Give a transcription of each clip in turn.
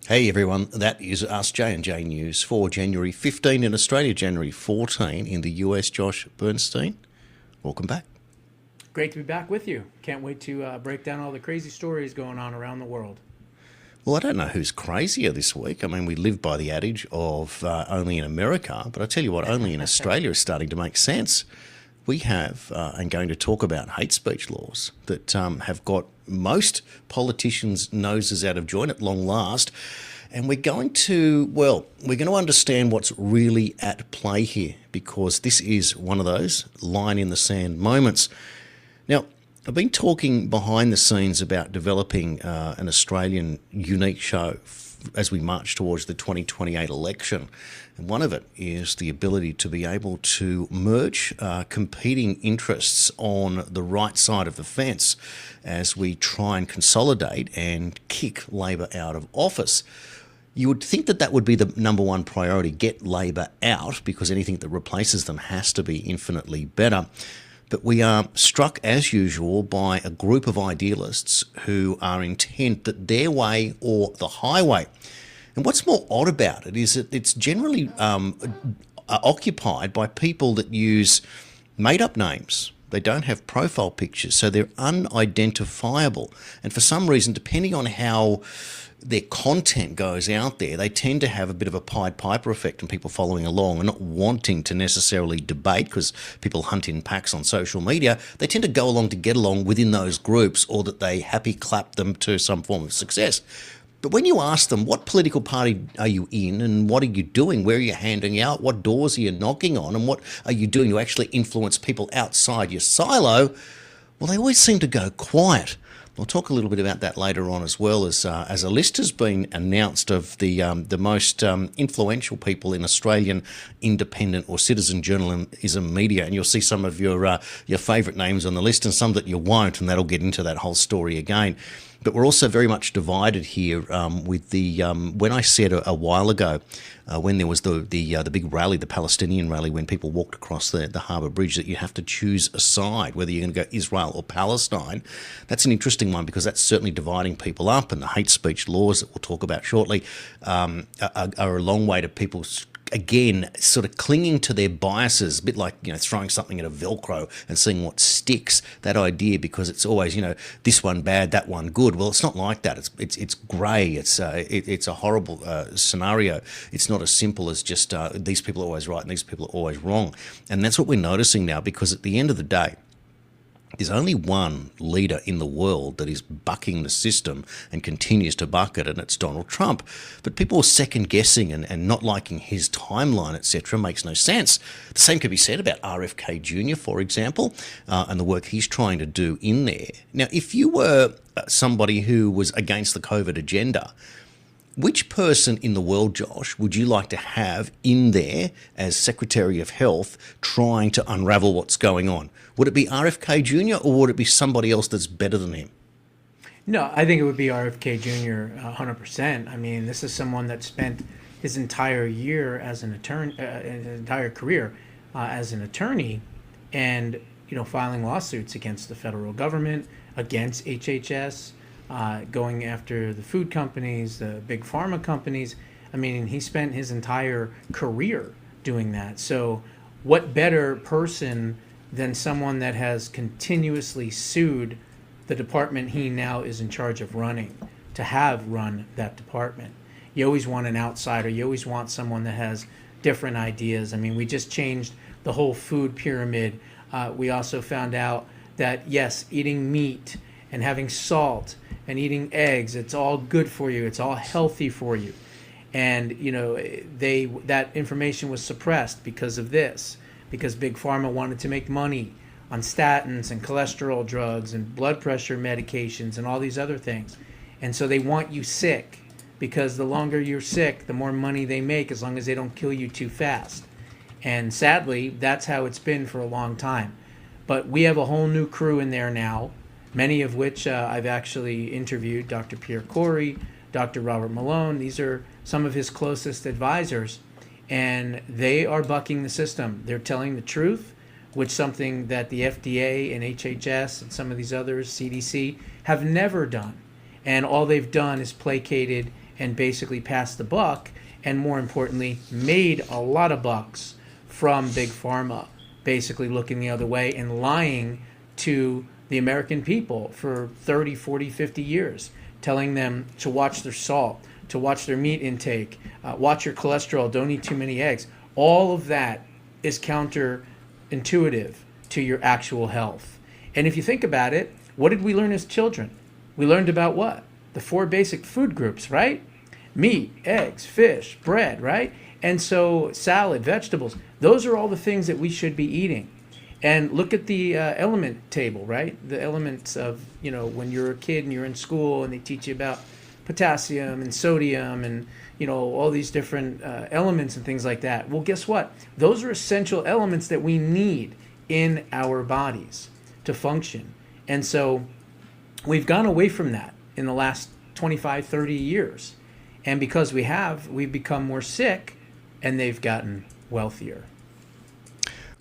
Hey everyone, that is us J&J News for January 15 in Australia, January 14 in the US. Josh Bernstein, welcome back. Great to be back with you. Can't wait to break down all the crazy stories going on around the world. Well, I don't know who's crazier this week. I mean, we live by the adage of only in America, but I tell you what, only in Australia is starting to make sense. We have, and going to talk about hate speech laws that have got most politicians' noses out of joint at long last. And we're going to understand what's really at play here, because this is one of those line in the sand moments. Now, I've been talking behind the scenes about developing an Australian unique show as we march towards the 2028 election. And one of it is the ability to be able to merge competing interests on the right side of the fence as we try and consolidate and kick Labor out of office. You would think that that would be the number one priority, get Labor out, because anything that replaces them has to be infinitely better. But we are struck, as usual, by a group of idealists who are intent that their way or the highway. And what's more odd about it is that it's generally occupied by people that use made-up names. They don't have profile pictures, so they're unidentifiable. And for some reason, depending on how their content goes out there, they tend to have a bit of a Pied Piper effect and people following along and not wanting to necessarily debate, because people hunt in packs on social media. They tend to go along to get along within those groups, or that they happy clap them to some form of success. But when you ask them, what political party are you in and what are you doing? Where are you handing out? What doors are you knocking on? And what are you doing to actually influence people outside your silo? Well, they always seem to go quiet. We'll talk a little bit about that later on, as well as a list has been announced of the most influential people in Australian independent or citizen journalism media, and you'll see some of your favourite names on the list and some that you won't, and that'll get into that whole story again. But we're also very much divided here with the when I said a while ago, when there was the big rally, the Palestinian rally, when people walked across the Harbour Bridge, that you have to choose a side, whether you're going to go Israel or Palestine. That's an interesting one, because that's certainly dividing people up, and the hate speech laws that we'll talk about shortly are a long way to people, again, sort of clinging to their biases, a bit like, throwing something at a Velcro and seeing what sticks, that idea, because it's always, this one bad, that one good. Well, it's not like that. It's grey. It's a horrible scenario. It's not as simple as just these people are always right and these people are always wrong. And that's what we're noticing now, because at the end of the day, there's only one leader in the world that is bucking the system and continues to buck it, and it's Donald Trump. But people are second-guessing and not liking his timeline, etc. makes no sense. The same could be said about RFK Jr., for example, and the work he's trying to do in there. Now, if you were somebody who was against the COVID agenda, which person in the world, Josh, would you like to have in there as Secretary of Health trying to unravel what's going on? Would it be RFK Jr. or would it be somebody else that's better than him? No, I think it would be RFK Jr. 100%. I mean, this is someone that spent his entire year as an attorney, his entire career as an attorney, and filing lawsuits against the federal government, against HHS. Going after the food companies, the big pharma companies. I mean, he spent his entire career doing that. So what better person than someone that has continuously sued the department he now is in charge of running, to have run that department? You always want an outsider. You always want someone that has different ideas. I mean, we just changed the whole food pyramid. We also found out that, yes, eating meat and having salt and eating eggs, it's all good for you. It's all healthy for you. And, that information was suppressed because of this, because Big Pharma wanted to make money on statins and cholesterol drugs and blood pressure medications and all these other things. And so they want you sick, because the longer you're sick, the more money they make, as long as they don't kill you too fast. And sadly, that's how it's been for a long time. But we have a whole new crew in there now, many of which I've actually interviewed: Dr. Pierre Corey, Dr. Robert Malone. These are some of his closest advisors, and they are bucking the system. They're telling the truth. which something that the FDA and HHS and some of these others, CDC, have never done. And all they've done is placated and basically passed the buck, and more importantly, made a lot of bucks from Big Pharma, basically looking the other way and lying to the American people for 30, 40, 50 years, telling them to watch their salt, to watch their meat intake, watch your cholesterol, don't eat too many eggs. All of that is counterintuitive to your actual health. And if you think about it, what did we learn as children? We learned about what? The 4 basic food groups, right? Meat, eggs, fish, bread, right? And so salad, vegetables, those are all the things that we should be eating. And look at the element table, right? The elements of, when you're a kid and you're in school and they teach you about potassium and sodium and, all these different elements and things like that. Well, guess what? Those are essential elements that we need in our bodies to function. And so we've gone away from that in the last 25, 30 years. And because we've become more sick and they've gotten wealthier.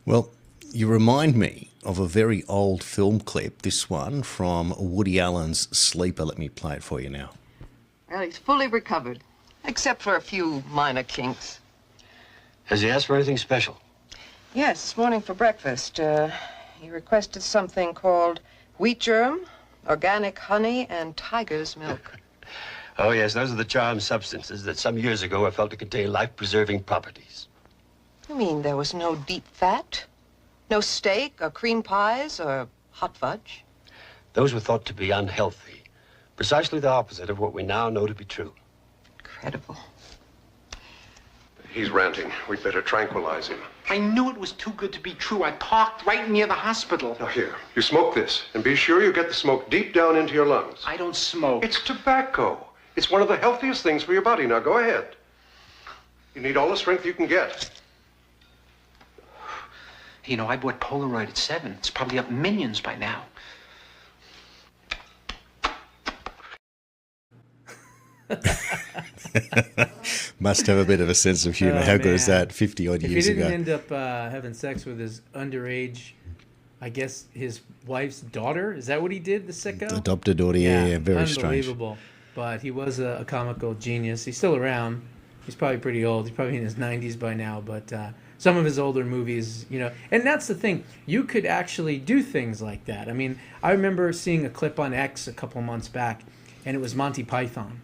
Well, you remind me of a very old film clip, this one from Woody Allen's Sleeper. Let me play it for you now. Well, he's fully recovered, except for a few minor kinks. Has he asked for anything special? Yes, this morning for breakfast, he requested something called wheat germ, organic honey, and tiger's milk. Oh, yes, those are the charmed substances that some years ago were felt to contain life-preserving properties. You mean there was no deep fat? No steak or cream pies or hot fudge? Those were thought to be unhealthy. Precisely the opposite of what we now know to be true. Incredible. He's ranting. We'd better tranquilize him. I knew it was too good to be true. I parked right near the hospital. Now here, you smoke this, and be sure you get the smoke deep down into your lungs. I don't smoke. It's tobacco. It's one of the healthiest things for your body. Now go ahead. You need all the strength you can get. I bought Polaroid at 7. It's probably up millions by now. Must have a bit of a sense of humour. How good is man. that? 50-odd If years he ago. didn't end up having sex with his underage, I guess his wife's daughter, is that what he did, the sicko? Adopted daughter, yeah, very strange. Unbelievable. But he was a comical genius. He's still around. He's probably pretty old. He's probably in his 90s by now. But some of his older movies, and that's the thing. You could actually do things like that. I mean, I remember seeing a clip on X a couple of months back, and it was Monty Python.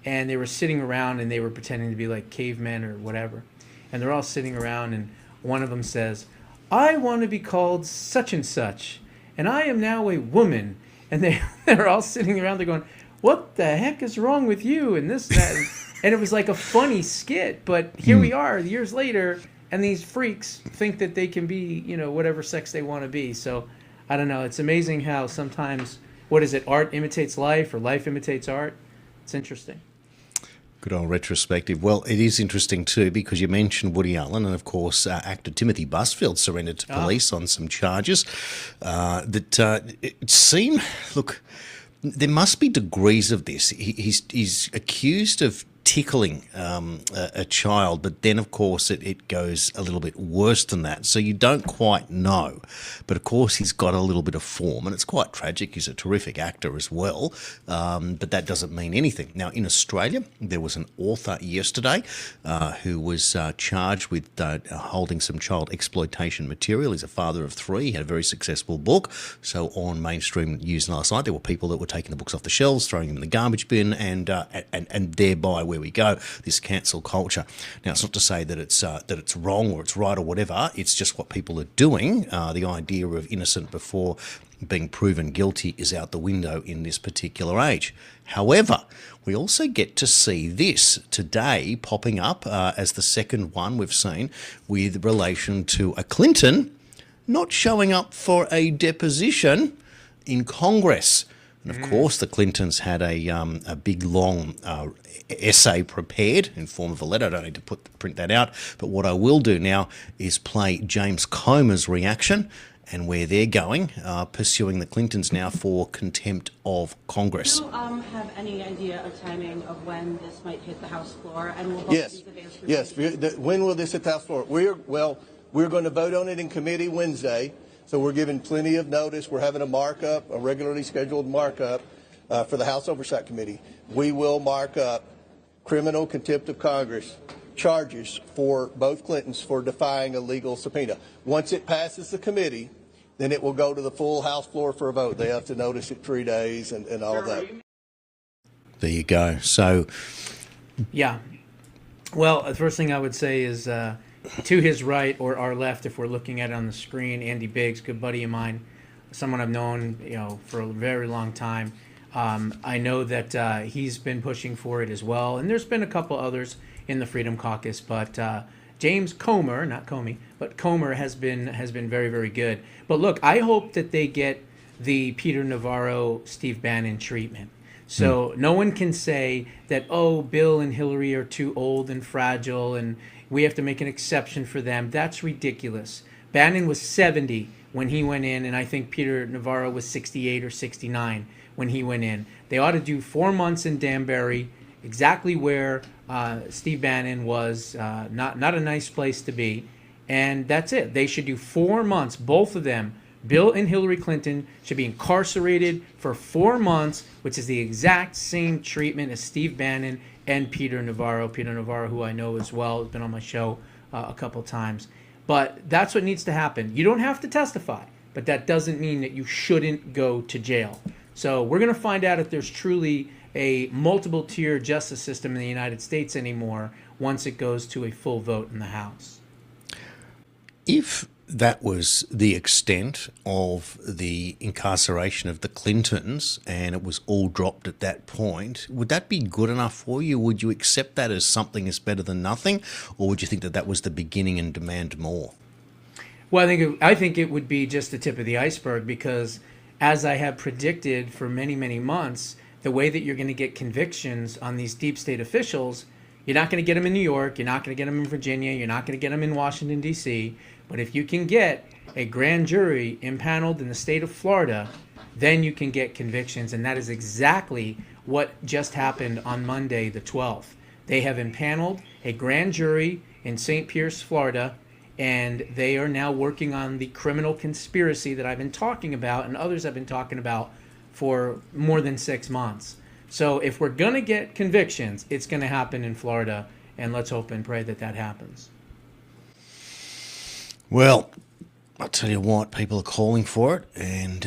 And they were sitting around and they were pretending to be like cavemen or whatever. And they're all sitting around and one of them says, "I want to be called such and such, and I am now a woman." And they're all sitting around, they're going, "What the heck is wrong with you?" And this, that. And it was like a funny skit. But here we are years later, and these freaks think that they can be, whatever sex they want to be. So I don't know. It's amazing how sometimes, art imitates life or life imitates art. It's interesting. Good old retrospective. Well, it is interesting too because you mentioned Woody Allen and, of course, actor Timothy Busfield surrendered to police on some charges it seemed. Look, there must be degrees of this. He's accused of tickling a child, but then, of course, it goes a little bit worse than that. So you don't quite know. But, of course, he's got a little bit of form, and it's quite tragic. He's a terrific actor as well, but that doesn't mean anything. Now, in Australia, there was an author yesterday who was charged with holding some child exploitation material. He's a father of 3. He had a very successful book. So on mainstream news last night, there were people that were taking the books off the shelves, throwing them in the garbage bin, and thereby where we go, this cancel culture. Now, it's not to say that it's wrong or it's right or whatever. It's just what people are doing. The idea of innocent before being proven guilty is out the window in this particular age. However, we also get to see this today popping up as the second one we've seen with relation to a Clinton not showing up for a deposition in Congress. And of course, the Clintons had a big, long essay prepared in form of a letter. I don't need to print that out. But what I will do now is play James Comer's reaction and where they're going, pursuing the Clintons now for contempt of Congress. Do you have any idea of timing of when this might hit the House floor? And will Yes. When will this hit the House floor? We're going to vote on it in committee Wednesday, so we're giving plenty of notice. We're having a markup, a regularly scheduled markup for the House Oversight Committee. We will mark up criminal contempt of Congress charges for both Clintons for defying a legal subpoena. Once it passes the committee, then it will go to the full House floor for a vote. They have to notice it 3 days and all of that. There you go. So, Yeah. Well, the first thing I would say is to his right or our left, if we're looking at it on the screen, Andy Biggs, good buddy of mine, someone I've known, for a very long time. I know that he's been pushing for it as well, and there's been a couple others in the Freedom Caucus, but James Comer, not Comey, but Comer has been very, very good. But look, I hope that they get the Peter Navarro, Steve Bannon treatment. So no one can say that, oh, Bill and Hillary are too old and fragile and we have to make an exception for them. That's ridiculous. Bannon was 70 when he went in, and I think Peter Navarro was 68 or 69 when he went in. They ought to do 4 months in Danbury, exactly where Steve Bannon was, not a nice place to be. And that's it. They should do 4 months, both of them. Bill and Hillary Clinton should be incarcerated for 4 months, which is the exact same treatment as Steve Bannon and Peter Navarro. Peter Navarro, who I know as well, has been on my show a couple times. But that's what needs to happen. You don't have to testify, but that doesn't mean that you shouldn't go to jail. So we're going to find out if there's truly a multiple-tier justice system in the United States anymore once it goes to a full vote in the House. if that was the extent of the incarceration of the Clintons and it was all dropped at that point, would that be good enough for you? Would you accept that as something that's better than nothing? Or would you think that that was the beginning and demand more? Well, I think it would be just the tip of the iceberg because, as I have predicted for many, many months, the way that you're going to get convictions on these deep state officials, you're not going to get them in New York, you're not going to get them in Virginia, you're not going to get them in Washington, D.C., but if you can get a grand jury impaneled in the state of Florida, then you can get convictions, and that is exactly what just happened on Monday, the 12th. They have impaneled a grand jury in St. Pierce, Florida, and they are now working on the criminal conspiracy that I've been talking about and others have been talking about for more than 6 months. So if we're going to get convictions, it's going to happen in Florida, and let's hope and pray that that happens. Well, I'll tell you what, people are calling for it, and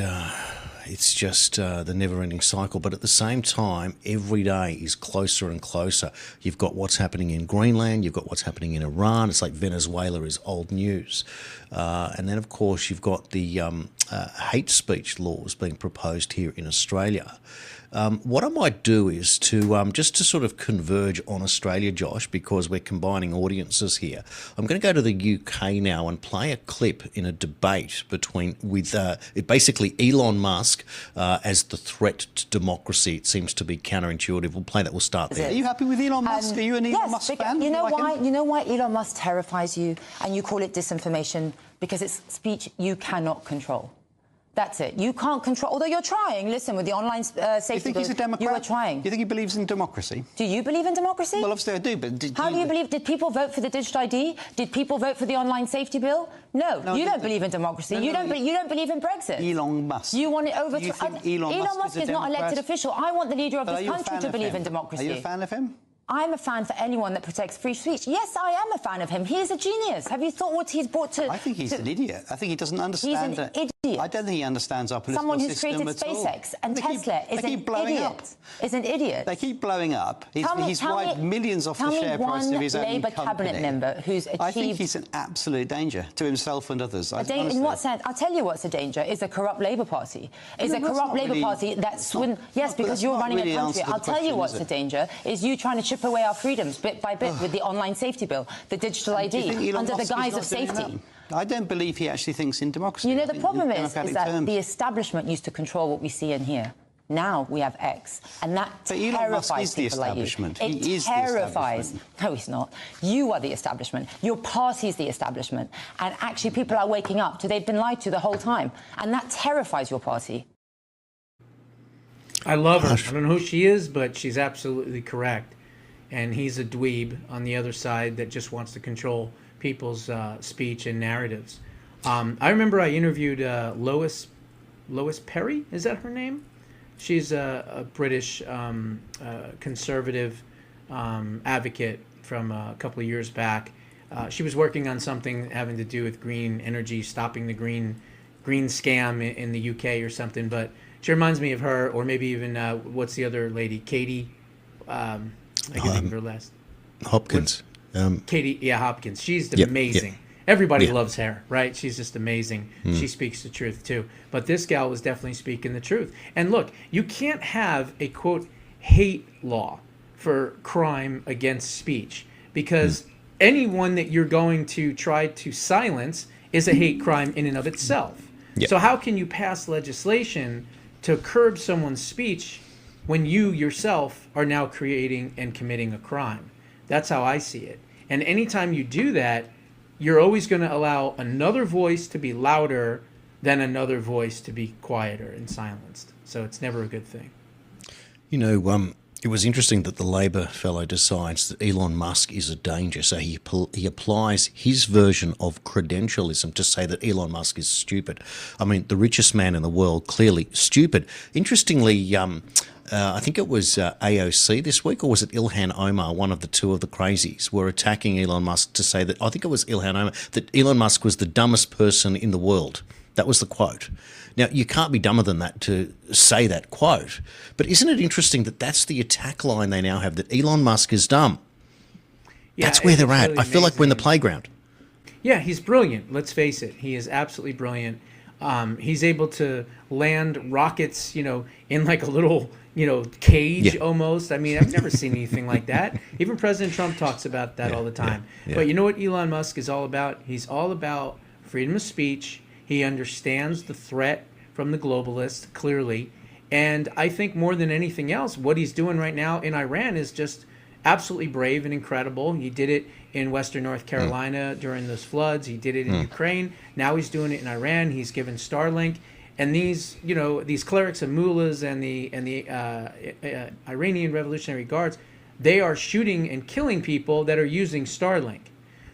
it's just the never-ending cycle. But at the same time, every day is closer and closer. You've got what's happening in Greenland, you've got what's happening in Iran. It's like Venezuela is old news. And then, of course, you've got the hate speech laws being proposed here in Australia. What I might do is to just to sort of converge on Australia, Josh, because we're combining audiences here. I'm going to go to the UK now and play a clip in a debate with basically Elon Musk as the threat to democracy. It seems to be counterintuitive. We'll play that. We'll start there. Are you happy with Elon Musk? Are you an Elon Musk fan? You know why? You know why Elon Musk terrifies you, and you call it disinformation because it's speech you cannot control. That's it. You can't control, although you're trying. Listen, with the online safety you think he's a Democrat? you are trying. Do you think he believes in democracy? Do you believe in democracy? Well, obviously I do, but... How do you believe? Did people vote for the digital ID? Did people vote for the online safety bill? No, you don't believe in democracy. You don't believe in Brexit. Elon Musk. You want it over... You think Elon Musk is not an elected official. I want the leader of this country to believe in democracy. Are you a fan of him? I'm a fan for anyone that protects free speech. Yes, I am a fan of him. He's a genius. Have you thought what he's brought to... I think he's an idiot. I think he doesn't understand... He's an idiot. I don't think he understands our political system system at all. Someone who's created SpaceX and Tesla is an idiot. Is an idiot. They keep blowing up. He's wiped millions off the share price of his own company. Labour cabinet member who's achieved... I think he's an absolute danger to himself and others. In what sense? I'll tell you what's a danger. Is a corrupt Labour Party. Is a corrupt Labour Party that's... Yes, because you're running a country. I'll tell you what's a danger. Is you trying to chip away our freedoms bit by bit with the online safety bill, the digital ID, under the guise of safety. I don't believe he actually thinks in democracy. You know, the problem is that the establishment used to control what we see and hear. Now we have X, and that terrifies people like you. It terrifies. No, he's not. You are the establishment. Your party is the establishment. And actually people are waking up to they've been lied to the whole time. And that terrifies your party. I love her. I don't know who she is, but she's absolutely correct. And he's a dweeb on the other side that just wants to control people's speech and narratives. I remember I interviewed Lois Perry. Is that her name? She's a British conservative advocate from a couple of years back. She was working on something having to do with green energy, stopping the green scam in the UK or something. But she reminds me of her, or maybe even what's the other lady, Katie? I can't think of her last. Hopkins. Katie, Hopkins. She's Yep, amazing. yep. Everybody Yeah. loves her, right? She's just amazing. She speaks the truth too. But this gal was definitely speaking the truth. And look, you can't have a quote hate law for crime against speech, because anyone that you're going to try to silence is a hate crime in and of itself. Yep. So how can you pass legislation to curb someone's speech when you yourself are now creating and committing a crime? That's how I see it. And anytime you do that, you're always going to allow another voice to be louder than another voice to be quieter and silenced. So it's never a good thing. You know, it was interesting that the Labor fellow decides that Elon Musk is a danger. So he applies his version of credentialism to say that Elon Musk is stupid. I mean, the richest man in the world, clearly stupid. Interestingly, I think it was AOC this week, or was it Ilhan Omar, one of the two of the crazies, were attacking Elon Musk to say that, I think it was Ilhan Omar, that Elon Musk was the dumbest person in the world. That was the quote. Now, you can't be dumber than that to say that quote. But isn't it interesting that that's the attack line they now have, that Elon Musk is dumb? Yeah, that's where they're it's at. really I feel like we're in the amazing. playground. Yeah, he's brilliant. Let's face it. He is absolutely brilliant. He's able to land rockets, in like a little, cage almost. I mean, I've never seen anything like that. Even President Trump talks about that all the time. yeah. But you know what Elon Musk is all about? He's all about freedom of speech. He understands the threat from the globalists, clearly. And I think more than anything else, what he's doing right now in Iran is just absolutely brave and incredible. He did it in Western North Carolina during those floods. He did it in Ukraine. Now he's doing it in Iran. He's given Starlink. And these clerics and mullahs and the Iranian Revolutionary Guards, they are shooting and killing people that are using Starlink.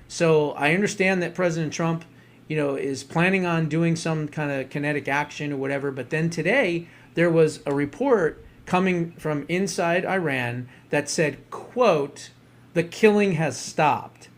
So I understand that President Trump, is planning on doing some kind of kinetic action or whatever. But then today there was a report coming from inside Iran that said, quote, "the killing has stopped."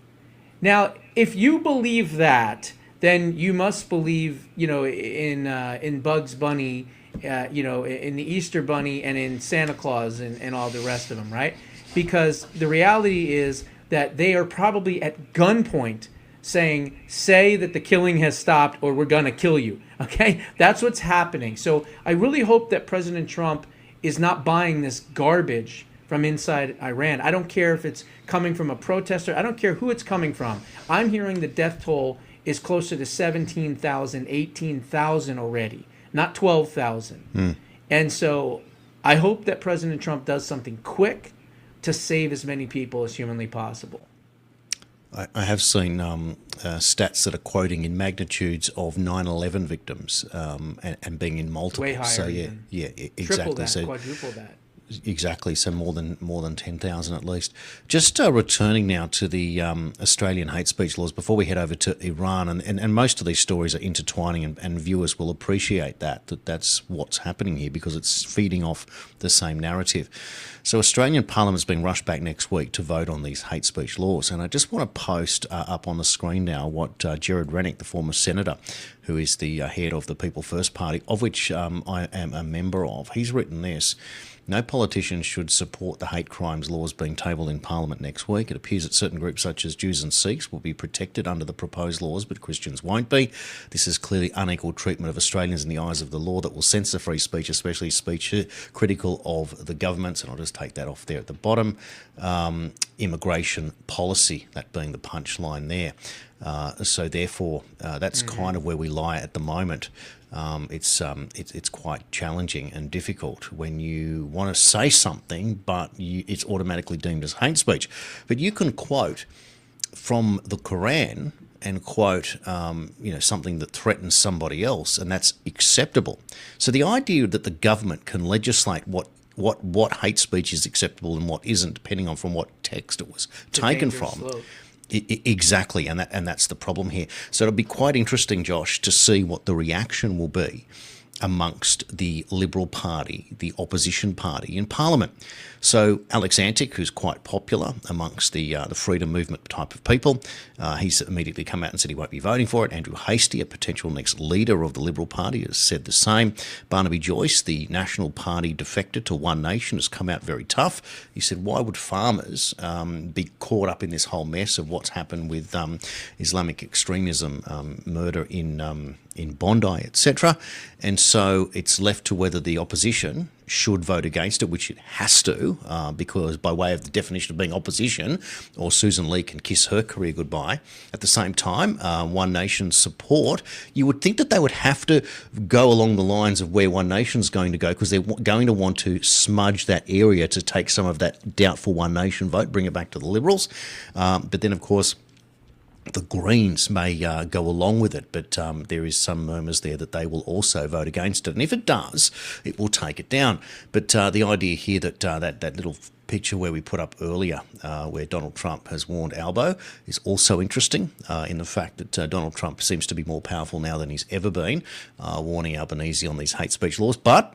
Now, if you believe that, then you must believe, in Bugs Bunny, in the Easter Bunny and in Santa Claus and all the rest of them, right? Because the reality is that they are probably at gunpoint saying, say that the killing has stopped or we're going to kill you, okay? That's what's happening. So I really hope that President Trump is not buying this garbage from inside Iran. I don't care if it's coming from a protester. I don't care who it's coming from. I'm hearing the death toll is closer to 17,000, 18,000 already, not 12,000. And so I hope that President Trump does something quick to save as many people as humanly possible. I have seen stats that are quoting in magnitudes of 9/11 victims and being in multiple. Way higher. So Even. exactly. Triple that, So quadruple that. exactly. So more than 10,000 at least. Just returning now to the Australian hate speech laws before we head over to Iran, and most of these stories are intertwining, and viewers will appreciate that's what's happening here because it's feeding off the same narrative. So Australian Parliament's being rushed back next week to vote on these hate speech laws. And I just want to post up on the screen now what Gerard Rennick, the former senator, who is the head of the People First Party, of which I am a member of, he's written this. No politician should support the hate crimes laws being tabled in Parliament next week. It appears that certain groups such as Jews and Sikhs will be protected under the proposed laws, but Christians won't be. This is clearly unequal treatment of Australians in the eyes of the law that will censor free speech, especially speech critical of the governments. And I'll just take that off there at the bottom. Immigration policy, that being the punchline there. So therefore, that's kind of where we lie at the moment. It's quite challenging and difficult when you want to say something, but it's automatically deemed as hate speech. But you can quote from the Quran and quote, something that threatens somebody else, and that's acceptable. So the idea that the government can legislate what hate speech is acceptable and what isn't, depending on from what text it was taken from, Exactly, and that's the problem here. So it'll be quite interesting, Josh, to see what the reaction will be amongst the Liberal Party, the opposition party in Parliament. So Alex Antic, who's quite popular amongst the freedom movement type of people, he's immediately come out and said he won't be voting for it. Andrew Hastie, a potential next leader of the Liberal Party, has said the same. Barnaby Joyce, the National Party defector to One Nation, has come out very tough. He said, why would farmers be caught up in this whole mess of what's happened with Islamic extremism, murder in Bondi, etc. And so it's left to whether the opposition should vote against it, which it has to, because by way of the definition of being opposition, or Susan Lee can kiss her career goodbye. At the same time, One Nation's support, you would think that they would have to go along the lines of where One Nation's going to go, because they're going to want to smudge that area to take some of that doubtful One Nation vote, bring it back to the Liberals. But then, of course, the Greens may go along with it, but there is some murmurs there that they will also vote against it. And if it does, it will take it down. But the idea here that that little picture where we put up earlier, where Donald Trump has warned Albo, is also interesting in the fact that Donald Trump seems to be more powerful now than he's ever been, warning Albanese on these hate speech laws. But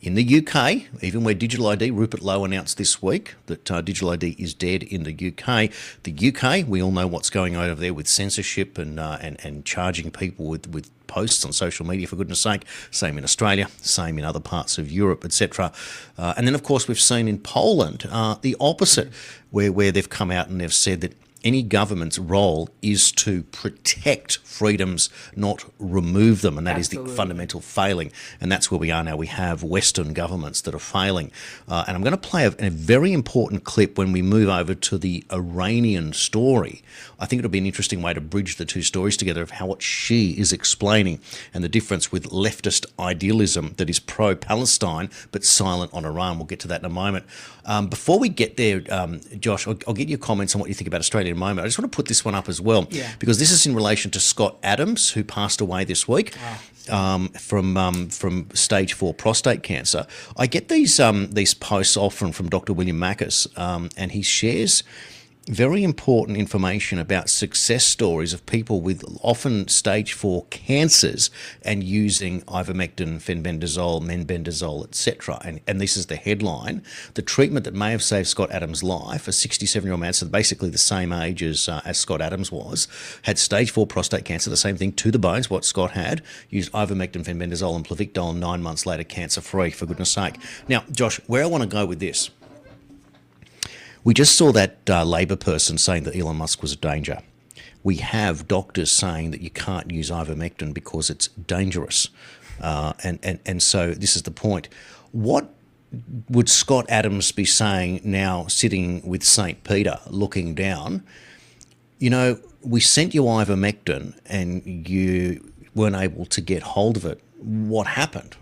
in the UK, even where digital ID, Rupert Lowe announced this week that digital ID is dead in the UK. The UK, we all know what's going on over there with censorship and charging people with posts on social media, for goodness sake. Same in Australia, same in other parts of Europe, etc. And then, of course, we've seen in Poland the opposite, where they've come out and they've said that any government's role is to protect freedoms, not remove them, and that Absolutely. is the fundamental failing. And that's where we are now. We have Western governments that are failing. And I'm going to play a very important clip when we move over to the Iranian story. I think it'll be an interesting way to bridge the two stories together of how what she is explaining and the difference with leftist idealism that is pro-Palestine but silent on Iran. We'll get to that in a moment. Before we get there, Josh, I'll get your comments on what you think about Australia in a moment. I just want to put this one up as well, because this is in relation to Scott Adams, who passed away this week from stage 4 prostate cancer. I get these posts often from Dr. William Mackus, and he shares very important information about success stories of people with often stage 4 cancers and using ivermectin, fenbendazole, menbendazole, etc. And this is the headline. The treatment that may have saved Scott Adams' life, a 67-year-old man, so basically the same age as Scott Adams was, had stage 4 prostate cancer, the same thing to the bones, what Scott had, used ivermectin, fenbendazole and Pluvictol, 9 months later, cancer-free, for goodness sake. Now, Josh, where I want to go with this, we just saw that Labor person saying that Elon Musk was a danger. We have doctors saying that you can't use ivermectin because it's dangerous. And so this is the point. What would Scott Adams be saying now sitting with St. Peter looking down? You know, we sent you ivermectin and you weren't able to get hold of it. What happened?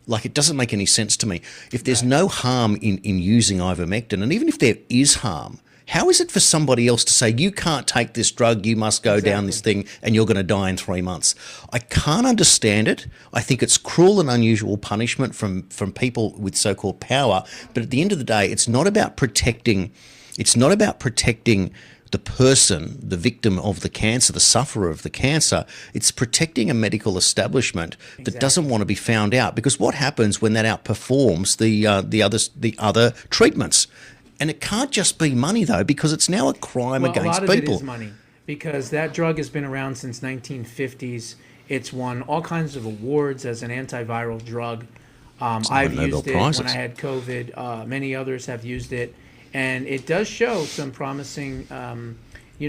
Like, it doesn't make any sense to me. If there's no harm in using ivermectin, and even if there is harm, how is it for somebody else to say, you can't take this drug, you must go down this thing, and you're going to die in 3 months? I can't understand it. I think it's cruel and unusual punishment from people with so-called power. But at the end of the day, it's not about protecting the person, the victim of the cancer, the sufferer of the cancer. It's protecting a medical establishment that doesn't want to be found out. Because what happens when that outperforms the other treatments? And it can't just be money, though, because it's now a crime against people. A lot of it is money, because that drug has been around since 1950s. It's won all kinds of awards as an antiviral drug. I've used it when I had COVID. Many others have used it. And it does show some promising,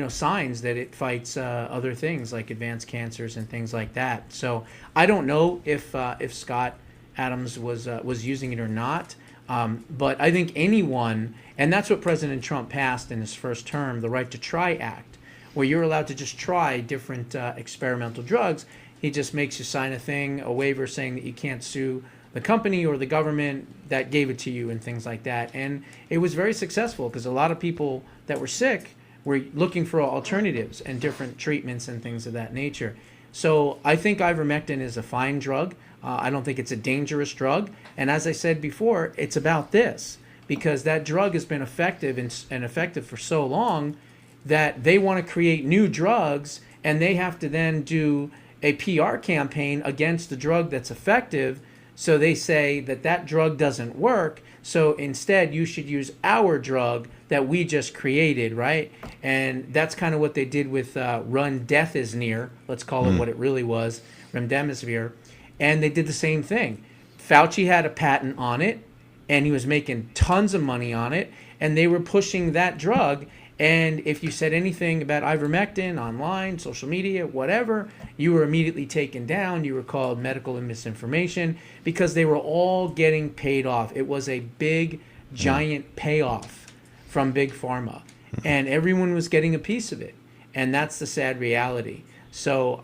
signs that it fights other things like advanced cancers and things like that. So I don't know if Scott Adams was using it or not, but I think anyone, and that's what President Trump passed in his first term, the Right to Try Act, where you're allowed to just try different experimental drugs. He just makes you sign a waiver saying that you can't sue the company or the government that gave it to you and things like that. And it was very successful because a lot of people that were sick were looking for alternatives and different treatments and things of that nature. So I think ivermectin is a fine drug. I don't think it's a dangerous drug. And as I said before, it's about this, because that drug has been effective and effective for so long. that they want to create new drugs, and they have to then do a PR campaign against the drug that's effective. So they say that that drug doesn't work. So instead, you should use our drug that we just created, right? And that's kind of what they did with Run Death is Near. Let's call it what it really was, remdesivir. And they did the same thing. Fauci had a patent on it, and he was making tons of money on it, and they were pushing that drug. And if you said anything about ivermectin online, social media, whatever, you were immediately taken down. You were called medical misinformation because they were all getting paid off. It was a big, giant payoff from Big Pharma. And everyone was getting a piece of it. And that's the sad reality. So,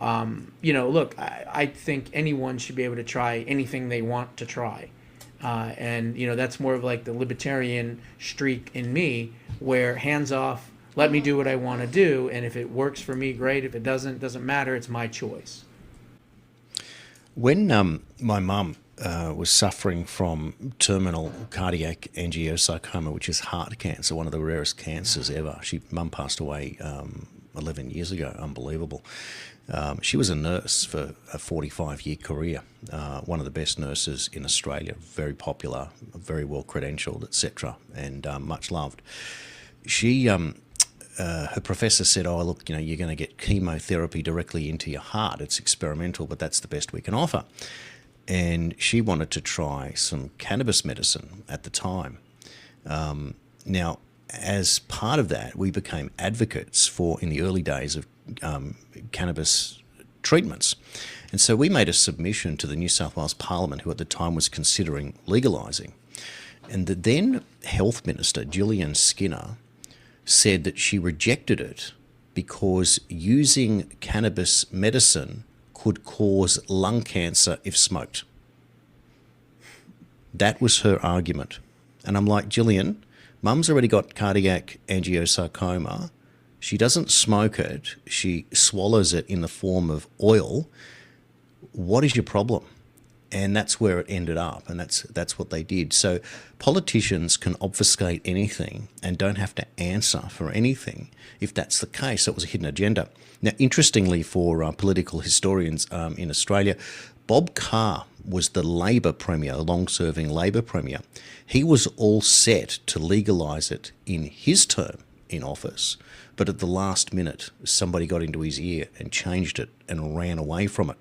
look, I think anyone should be able to try anything they want to try. And that's more of like the libertarian streak in me, where hands off, let me do what I want to do, and if it works for me, great. If it doesn't matter. It's my choice. When my mum was suffering from terminal cardiac angiosarcoma, which is heart cancer, one of the rarest cancers ever. Mum passed away 11 years ago. Unbelievable. She was a nurse for a 45-year career, one of the best nurses in Australia, very popular, very well credentialed, etc., and much loved. Her professor said, "Oh, look, you're going to get chemotherapy directly into your heart. It's experimental, but that's the best we can offer." And she wanted to try some cannabis medicine at the time. Now, as part of that, we became advocates for, in the early days of cannabis treatments. And so we made a submission to the New South Wales Parliament, who at the time was considering legalising. And the then Health Minister, Gillian Skinner, said that she rejected it because using cannabis medicine could cause lung cancer if smoked. That was her argument. And I'm like, Gillian, Mum's already got cardiac angiosarcoma. She doesn't smoke it. She swallows it in the form of oil. What is your problem? And that's where it ended up, and that's what they did. So politicians can obfuscate anything and don't have to answer for anything if that's the case. That was a hidden agenda. Now, interestingly, for political historians in Australia, Bob Carr was the Labor Premier, a long-serving Labor Premier. He was all set to legalise it in his term in office, but at the last minute, somebody got into his ear and changed it and ran away from it.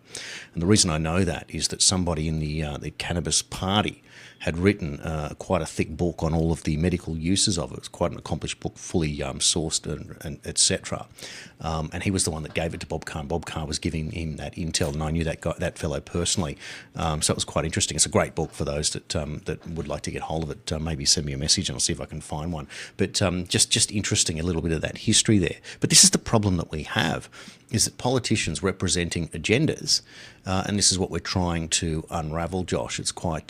And the reason I know that is that somebody in the Cannabis Party had written quite a thick book on all of the medical uses of it. It was quite an accomplished book, fully sourced and etc. And he was the one that gave it to Bob Carr. And Bob Carr was giving him that intel, and I knew that fellow personally. So it was quite interesting. It's a great book for those that would like to get hold of it. Maybe send me a message and I'll see if I can find one. But just interesting, a little bit of that history there. But this is the problem that we have, is that politicians representing agendas, and this is what we're trying to unravel, Josh. It's quite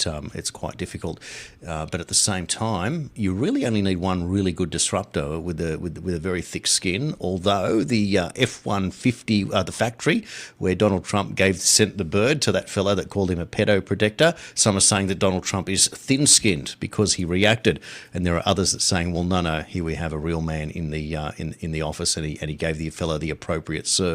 difficult, but at the same time, you really only need one really good disruptor with a very thick skin. Although the F-150, the factory where Donald Trump sent the bird to that fellow that called him a pedo protector, some are saying that Donald Trump is thin-skinned because he reacted, and there are others that saying, well, no, here we have a real man in the office, and he gave the fellow the appropriate serve,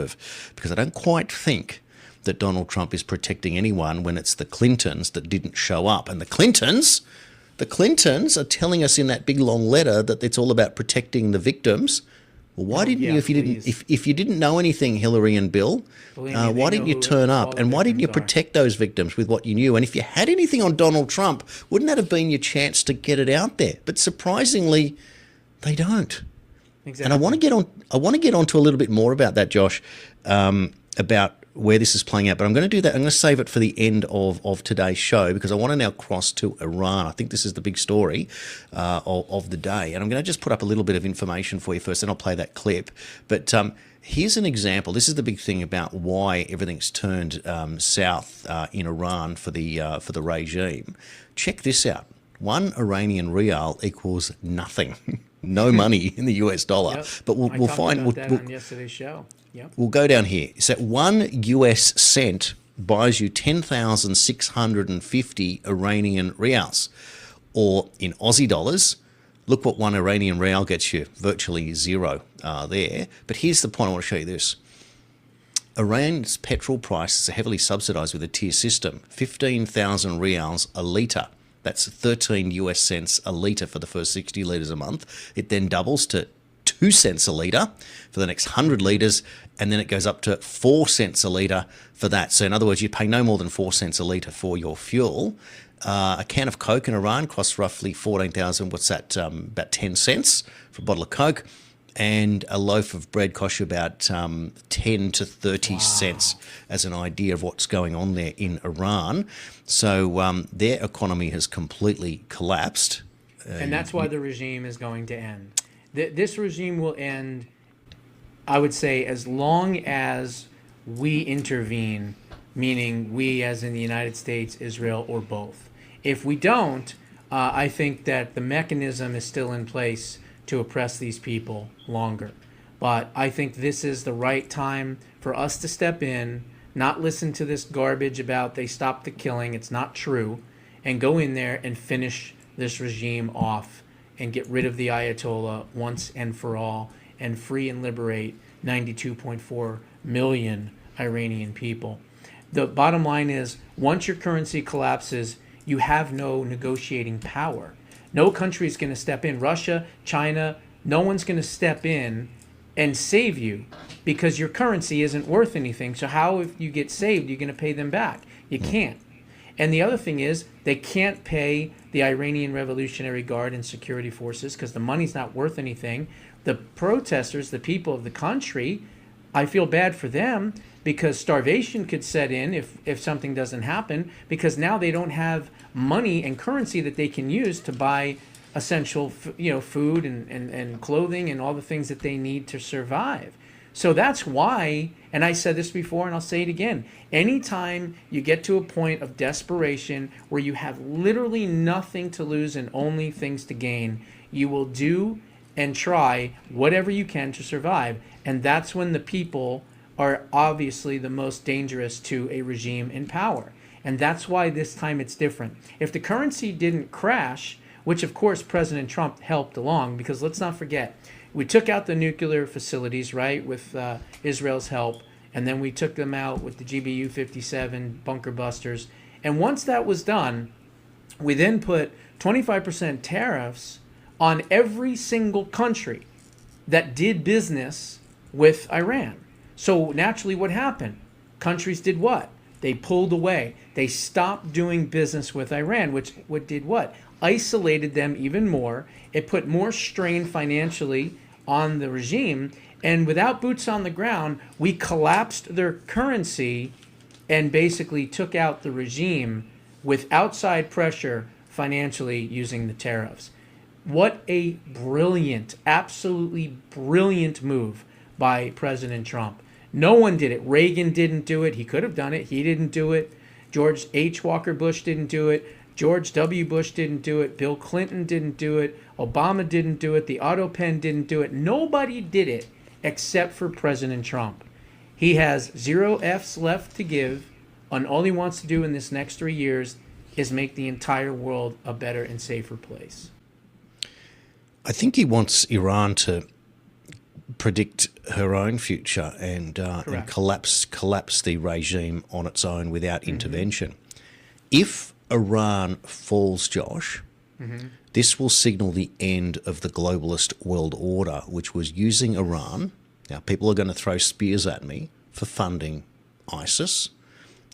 because I don't quite think that Donald Trump is protecting anyone when it's the Clintons that didn't show up. And the Clintons are telling us in that big long letter that it's all about protecting the victims. Well, why didn't you, if you didn't know anything, Hillary and Bill, why didn't you turn up? And why didn't you protect those victims with what you knew? And if you had anything on Donald Trump, wouldn't that have been your chance to get it out there? But surprisingly, they don't. Exactly. And I want to get on to a little bit more about that, Josh, about where this is playing out. But I'm going to do that. I'm going to save it for the end of today's show, because I want to now cross to Iran. I think this is the big story of the day. And I'm going to just put up a little bit of information for you first, and I'll play that clip. But here's an example. This is the big thing about why everything's turned south in Iran for the regime. Check this out. 1 Iranian rial equals nothing. No money in the US dollar. Yep. But we'll find that on yesterday's show. Yep. We'll go down here. So 1 US cent buys you 10,650 Iranian rials, or in Aussie dollars, Look what one Iranian rial gets you, virtually zero there. But here's the point, I want to show you this. Iran's petrol prices are heavily subsidised with a tier system. 15,000 rials a litre. That's 13 US cents a litre for the first 60 litres a month. It then doubles to 2 cents a litre for the next 100 litres, and then it goes up to 4 cents a litre for that. So in other words, you pay no more than 4 cents a litre for your fuel. A can of Coke in Iran costs roughly 14,000, what's that, about 10 cents for a bottle of Coke. And a loaf of bread costs you about 10 to 30 cents, as an idea of what's going on there in Iran. So their economy has completely collapsed. And that's why the regime is going to end. This regime will end, I would say, as long as we intervene, meaning we as in the United States, Israel, or both. If we don't, I think that the mechanism is still in place to oppress these people longer. But I think this is the right time for us to step in, not listen to this garbage about they stopped the killing, it's not true, and go in there and finish this regime off and get rid of the Ayatollah once and for all and free and liberate 92.4 million Iranian people. The bottom line is, once your currency collapses, you have no negotiating power. No country is going to step in. Russia, China, no one's going to step in and save you because your currency isn't worth anything. So how, if you get saved, you're going to pay them back? You can't. And the other thing is, they can't pay the Iranian Revolutionary Guard and security forces because the money's not worth anything. The protesters, the people of the country, I feel bad for them because starvation could set in if something doesn't happen, because now they don't have money and currency that they can use to buy essential food and clothing and all the things that they need to survive. So that's why, and I said this before and I'll say it again, anytime you get to a point of desperation where you have literally nothing to lose and only things to gain, you will do and try whatever you can to survive. And that's when the people are obviously the most dangerous to a regime in power. And that's why this time it's different. If the currency didn't crash, which of course President Trump helped along, because let's not forget, we took out the nuclear facilities, right, with Israel's help, and then we took them out with the GBU-57 bunker busters. And once that was done, we then put 25% tariffs on every single country that did business with Iran. So naturally what happened? Countries did what? They pulled away. They stopped doing business with Iran, which did what? Isolated them even more. It put more strain financially on the regime. And without boots on the ground, we collapsed their currency and basically took out the regime with outside pressure financially using the tariffs. What a brilliant, absolutely brilliant move by President Trump. No one did it. Reagan didn't do it. He could have done it. He didn't do it. George H. Walker Bush didn't do it. George W. Bush didn't do it. Bill Clinton didn't do it. Obama didn't do it. The Otto Pen didn't do it. Nobody did it except for President Trump. He has 0 F's left to give, and all he wants to do in this next 3 years is make the entire world a better and safer place. I think he wants Iran to predict her own future and collapse the regime on its own without intervention. If Iran falls, Josh, this will signal the end of the globalist world order, which was using Iran. Now, people are going to throw spears at me for funding ISIS,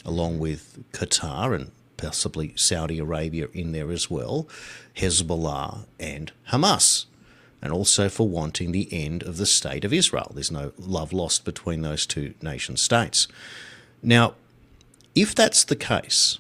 along with Qatar and possibly Saudi Arabia in there as well, Hezbollah and Hamas, and also for wanting the end of the state of Israel. There's no love lost between those two nation states. Now, if that's the case,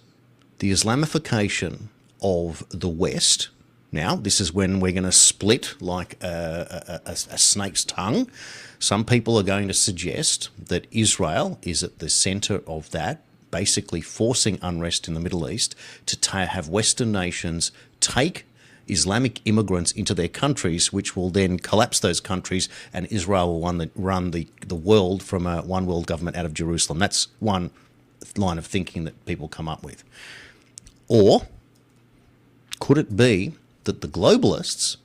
the Islamification of the West, now this is when we're going to split like a snake's tongue. Some people are going to suggest that Israel is at the center of that, basically forcing unrest in the Middle East to have Western nations take Islamic immigrants into their countries, which will then collapse those countries, and Israel will run the world from a one world government out of Jerusalem. That's one line of thinking that people come up with. Or could it be that the globalists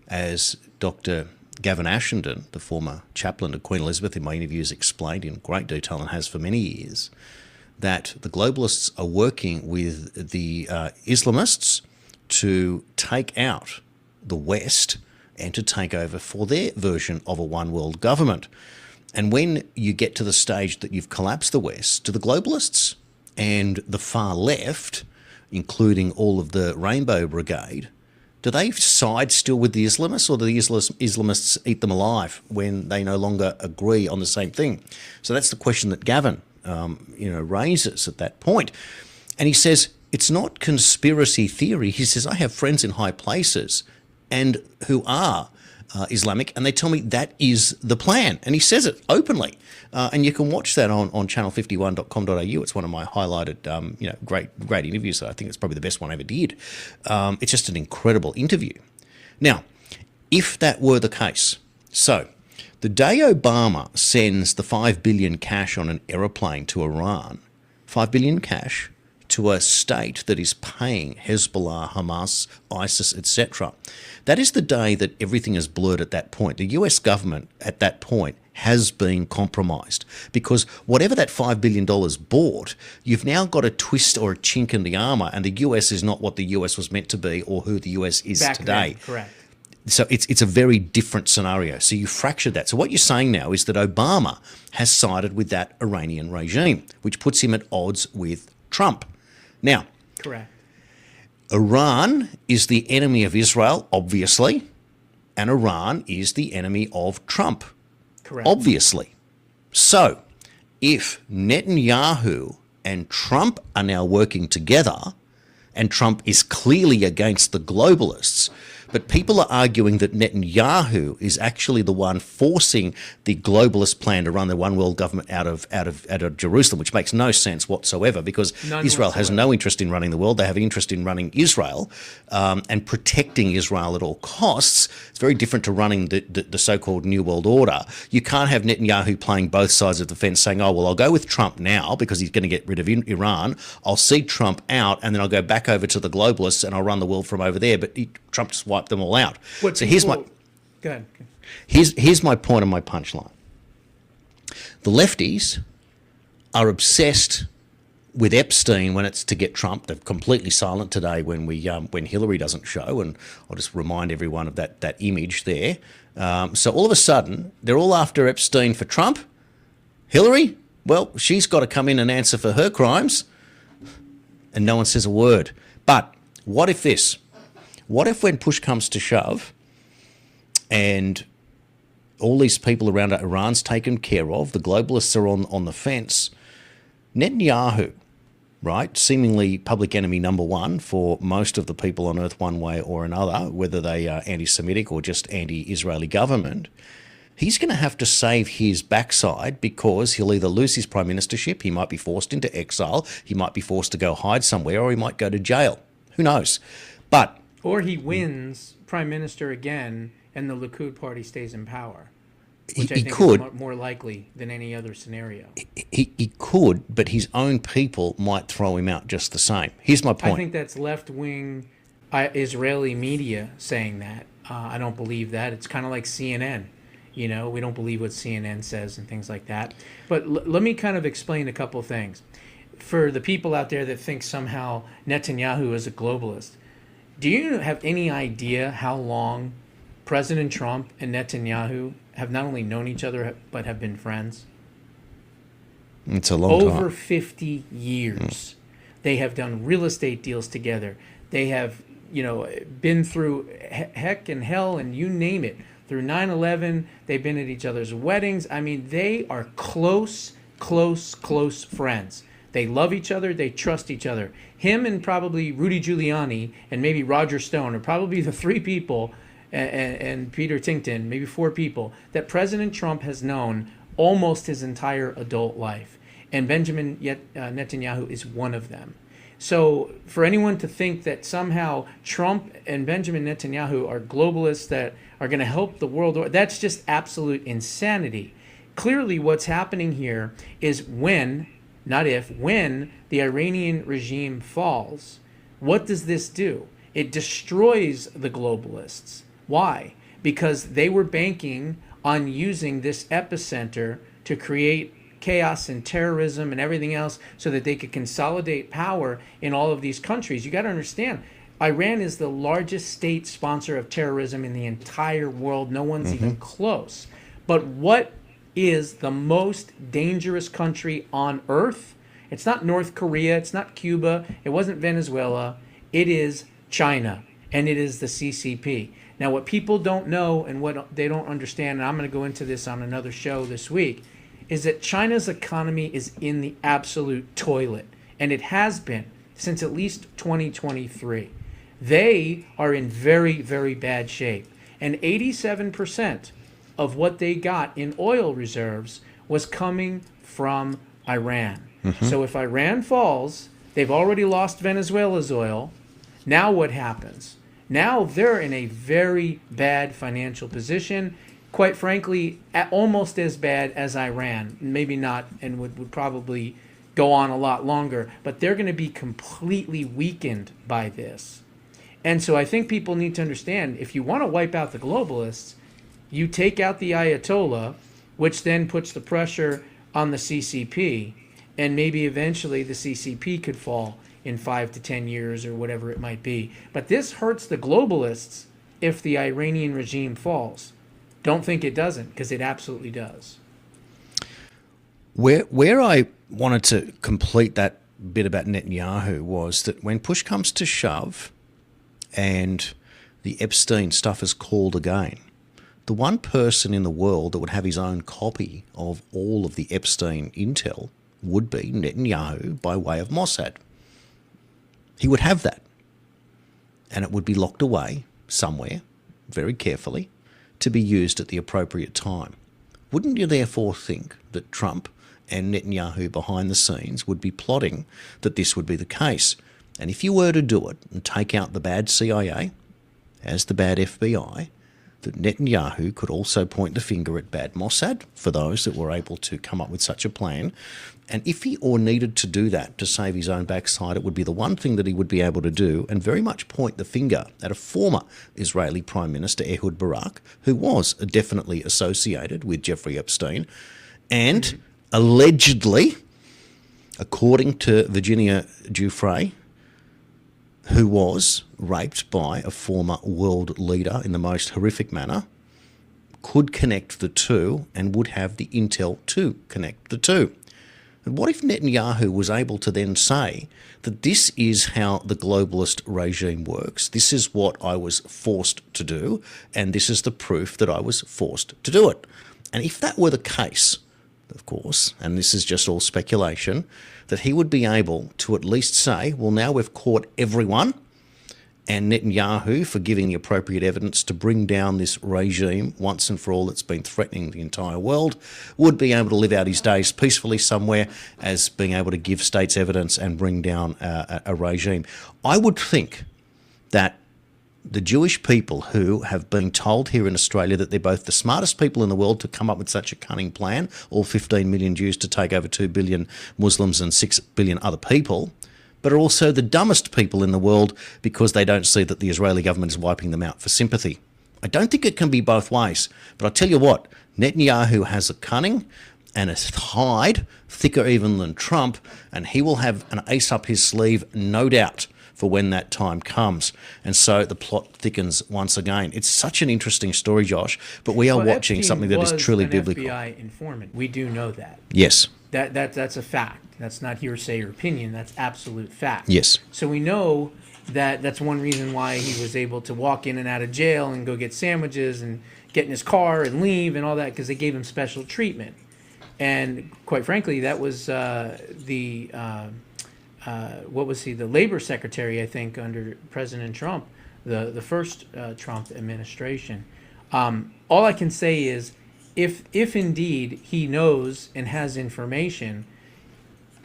as Dr. Gavin Ashenden, the former chaplain to Queen Elizabeth, in my interviews explained in great detail and has for many years, that the globalists are working with the Islamists to take out the West and to take over for their version of a one world government. And when you get to the stage that you've collapsed the West, do the globalists and the far left, including all of the Rainbow Brigade, do they side still with the Islamists, or do the Islamists eat them alive when they no longer agree on the same thing? So that's the question that Gavin raises at that point. And he says, it's not conspiracy theory. He says, I have friends in high places and who are Islamic, and they tell me that is the plan. And he says it openly. And you can watch that on channel51.com.au. It's one of my highlighted, great interviews. I think it's probably the best one I ever did. It's just an incredible interview. Now, if that were the case, so the day Obama sends the $5 billion cash on an aeroplane to Iran, $5 billion cash to a state that is paying Hezbollah, Hamas, ISIS, etc., that is the day that everything is blurred at that point. The US government at that point has been compromised, because whatever that $5 billion bought, you've now got a twist or a chink in the armour, and the US is not what the US was meant to be or who the US is Back today. then, correct. So it's a very different scenario. So you fractured that. So what you're saying now is that Obama has sided with that Iranian regime, which puts him at odds with Trump. Now, correct. Iran is the enemy of Israel, obviously, and Iran is the enemy of Trump, correct, obviously. So if Netanyahu and Trump are now working together, and Trump is clearly against the globalists, but people are arguing that Netanyahu is actually the one forcing the globalist plan to run the one world government out of Jerusalem, which makes no sense whatsoever, because Israel has no interest in running the world. They have an interest in running Israel and protecting Israel at all costs. It's very different to running the so-called New World Order. You can't have Netanyahu playing both sides of the fence, saying, oh, well, I'll go with Trump now because he's going to get rid of Iran. I'll see Trump out, and then I'll go back over to the globalists and I'll run the world from over there. But Trump just wiped them all out. Here's my point and my punchline. The lefties are obsessed with Epstein when it's to get Trump. They're completely silent today when Hillary doesn't show, and I'll just remind everyone of that image there. So all of a sudden, they're all after Epstein for Trump. Hillary, well, she's got to come in and answer for her crimes, and no one says a word. But what if this? What if when push comes to shove and all these people around Iran's taken care of, the globalists are on the fence, Netanyahu, right, seemingly public enemy number one for most of the people on earth one way or another, whether they are anti-Semitic or just anti-Israeli government, he's going to have to save his backside, because he'll either lose his prime ministership, he might be forced into exile, he might be forced to go hide somewhere, or he might go to jail. Who knows? Or he wins prime minister again and the Likud party stays in power, which I think could. Is more likely than any other scenario. He could, but his own people might throw him out just the same. Here's my point. I think that's left-wing Israeli media saying that. I don't believe that. It's kind of like CNN. We don't believe what CNN says and things like that. But let me kind of explain a couple things. For the people out there that think somehow Netanyahu is a globalist, do you have any idea how long President Trump and Netanyahu have not only known each other, but have been friends? It's a long time. Over 50 years. They have done real estate deals together. They have, been through heck and hell and you name it. Through 9/11, they've been at each other's weddings. I mean, they are close friends. They love each other. They trust each other. Him and probably Rudy Giuliani and maybe Roger Stone are probably the three people, and Peter Tinkton, maybe four people, that President Trump has known almost his entire adult life. And Benjamin Netanyahu is one of them. So for anyone to think that somehow Trump and Benjamin Netanyahu are globalists that are going to help the world, that's just absolute insanity. Clearly what's happening here is when the Iranian regime falls, what does this do? It destroys the globalists. Why? Because they were banking on using this epicenter to create chaos and terrorism and everything else so that they could consolidate power in all of these countries. You got to understand, Iran is the largest state sponsor of terrorism in the entire world. No one's even close. But what is the most dangerous country on earth? It's not North Korea, it's not Cuba, it wasn't Venezuela, it is China, and it is the CCP. Now, what people don't know and what they don't understand, and I'm going to go into this on another show this week, is that China's economy is in the absolute toilet, and it has been since at least 2023. They are in very, very bad shape, and 87% of what they got in oil reserves was coming from Iran. So if Iran falls, they've already lost Venezuela's oil. Now what happens? Now they're in a very bad financial position, quite frankly, almost as bad as Iran. Maybe not, and would probably go on a lot longer, but they're going to be completely weakened by this. And so I think people need to understand, if you want to wipe out the globalists, you take out the Ayatollah, which then puts the pressure on the CCP, and maybe eventually the CCP could fall in 5 to 10 years or whatever it might be. But this hurts the globalists if the Iranian regime falls. Don't think it doesn't, because it absolutely does. Where I wanted to complete that bit about Netanyahu was that when push comes to shove and the Epstein stuff is called again, the one person in the world that would have his own copy of all of the Epstein intel would be Netanyahu by way of Mossad. He would have that, and it would be locked away somewhere very carefully to be used at the appropriate time. Wouldn't you therefore think that Trump and Netanyahu behind the scenes would be plotting that this would be the case? And if you were to do it and take out the bad CIA as the bad FBI, that Netanyahu could also point the finger at bad Mossad for those that were able to come up with such a plan. And if he needed to do that to save his own backside, it would be the one thing that he would be able to do, and very much point the finger at a former Israeli Prime Minister, Ehud Barak, who was definitely associated with Jeffrey Epstein, and allegedly, according to Virginia Giuffre, who was raped by a former world leader in the most horrific manner, could connect the two and would have the intel to connect the two. And what if Netanyahu was able to then say that this is how the globalist regime works, this is what I was forced to do, and this is the proof that I was forced to do it? And if that were the case, of course, and this is just all speculation, that he would be able to at least say, well, now we've caught everyone, and Netanyahu, for giving the appropriate evidence to bring down this regime once and for all that's been threatening the entire world, would be able to live out his days peacefully somewhere as being able to give states evidence and bring down a regime. I would think that the Jewish people who have been told here in Australia that they're both the smartest people in the world to come up with such a cunning plan, all 15 million Jews to take over 2 billion Muslims and 6 billion other people, but are also the dumbest people in the world because they don't see that the Israeli government is wiping them out for sympathy. I don't think it can be both ways, but I tell you what, Netanyahu has a cunning and a hide thicker even than Trump, and he will have an ace up his sleeve, no doubt, for when that time comes. And so the plot thickens once again. It's such an interesting story, Josh, but we are watching something that is truly biblical. FBI informant. We do know that. Yes. That's a fact. That's not hearsay or opinion. That's absolute fact. Yes. So we know that that's one reason why he was able to walk in and out of jail and go get sandwiches and get in his car and leave and all that, because they gave him special treatment. And quite frankly, that was what was he? The labor secretary, I think, under President Trump, the first Trump administration. All I can say is, if indeed he knows and has information,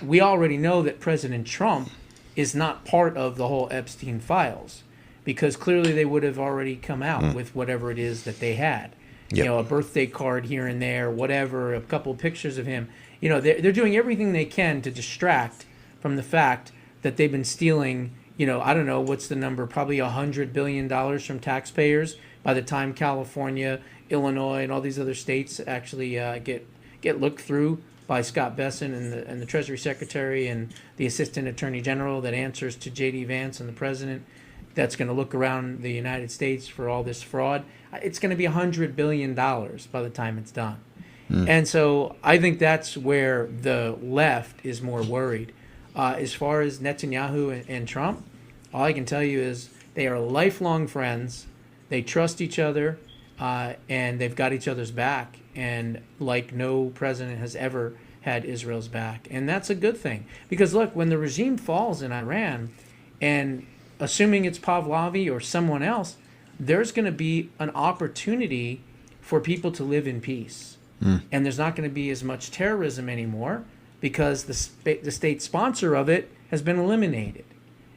we already know that President Trump is not part of the whole Epstein files, because clearly they would have already come out with whatever it is that they had. Yep. You know, a birthday card here and there, whatever, a couple of pictures of him. You know, they're doing everything they can to distract from the fact that they've been stealing, I don't know, what's the number, probably $100 billion from taxpayers by the time California, Illinois, and all these other states actually get looked through by Scott Bessent and the Treasury Secretary and the Assistant Attorney General that answers to J.D. Vance and the President, that's going to look around the United States for all this fraud. It's going to be $100 billion by the time it's done. And so I think that's where the left is more worried. As far as Netanyahu and Trump, all I can tell you is they are lifelong friends. They trust each other, and they've got each other's back. And like no president has ever had Israel's back. And that's a good thing. Because look, when the regime falls in Iran, and assuming it's Pahlavi or someone else, there's going to be an opportunity for people to live in peace. And there's not going to be as much terrorism anymore because the state sponsor of it has been eliminated.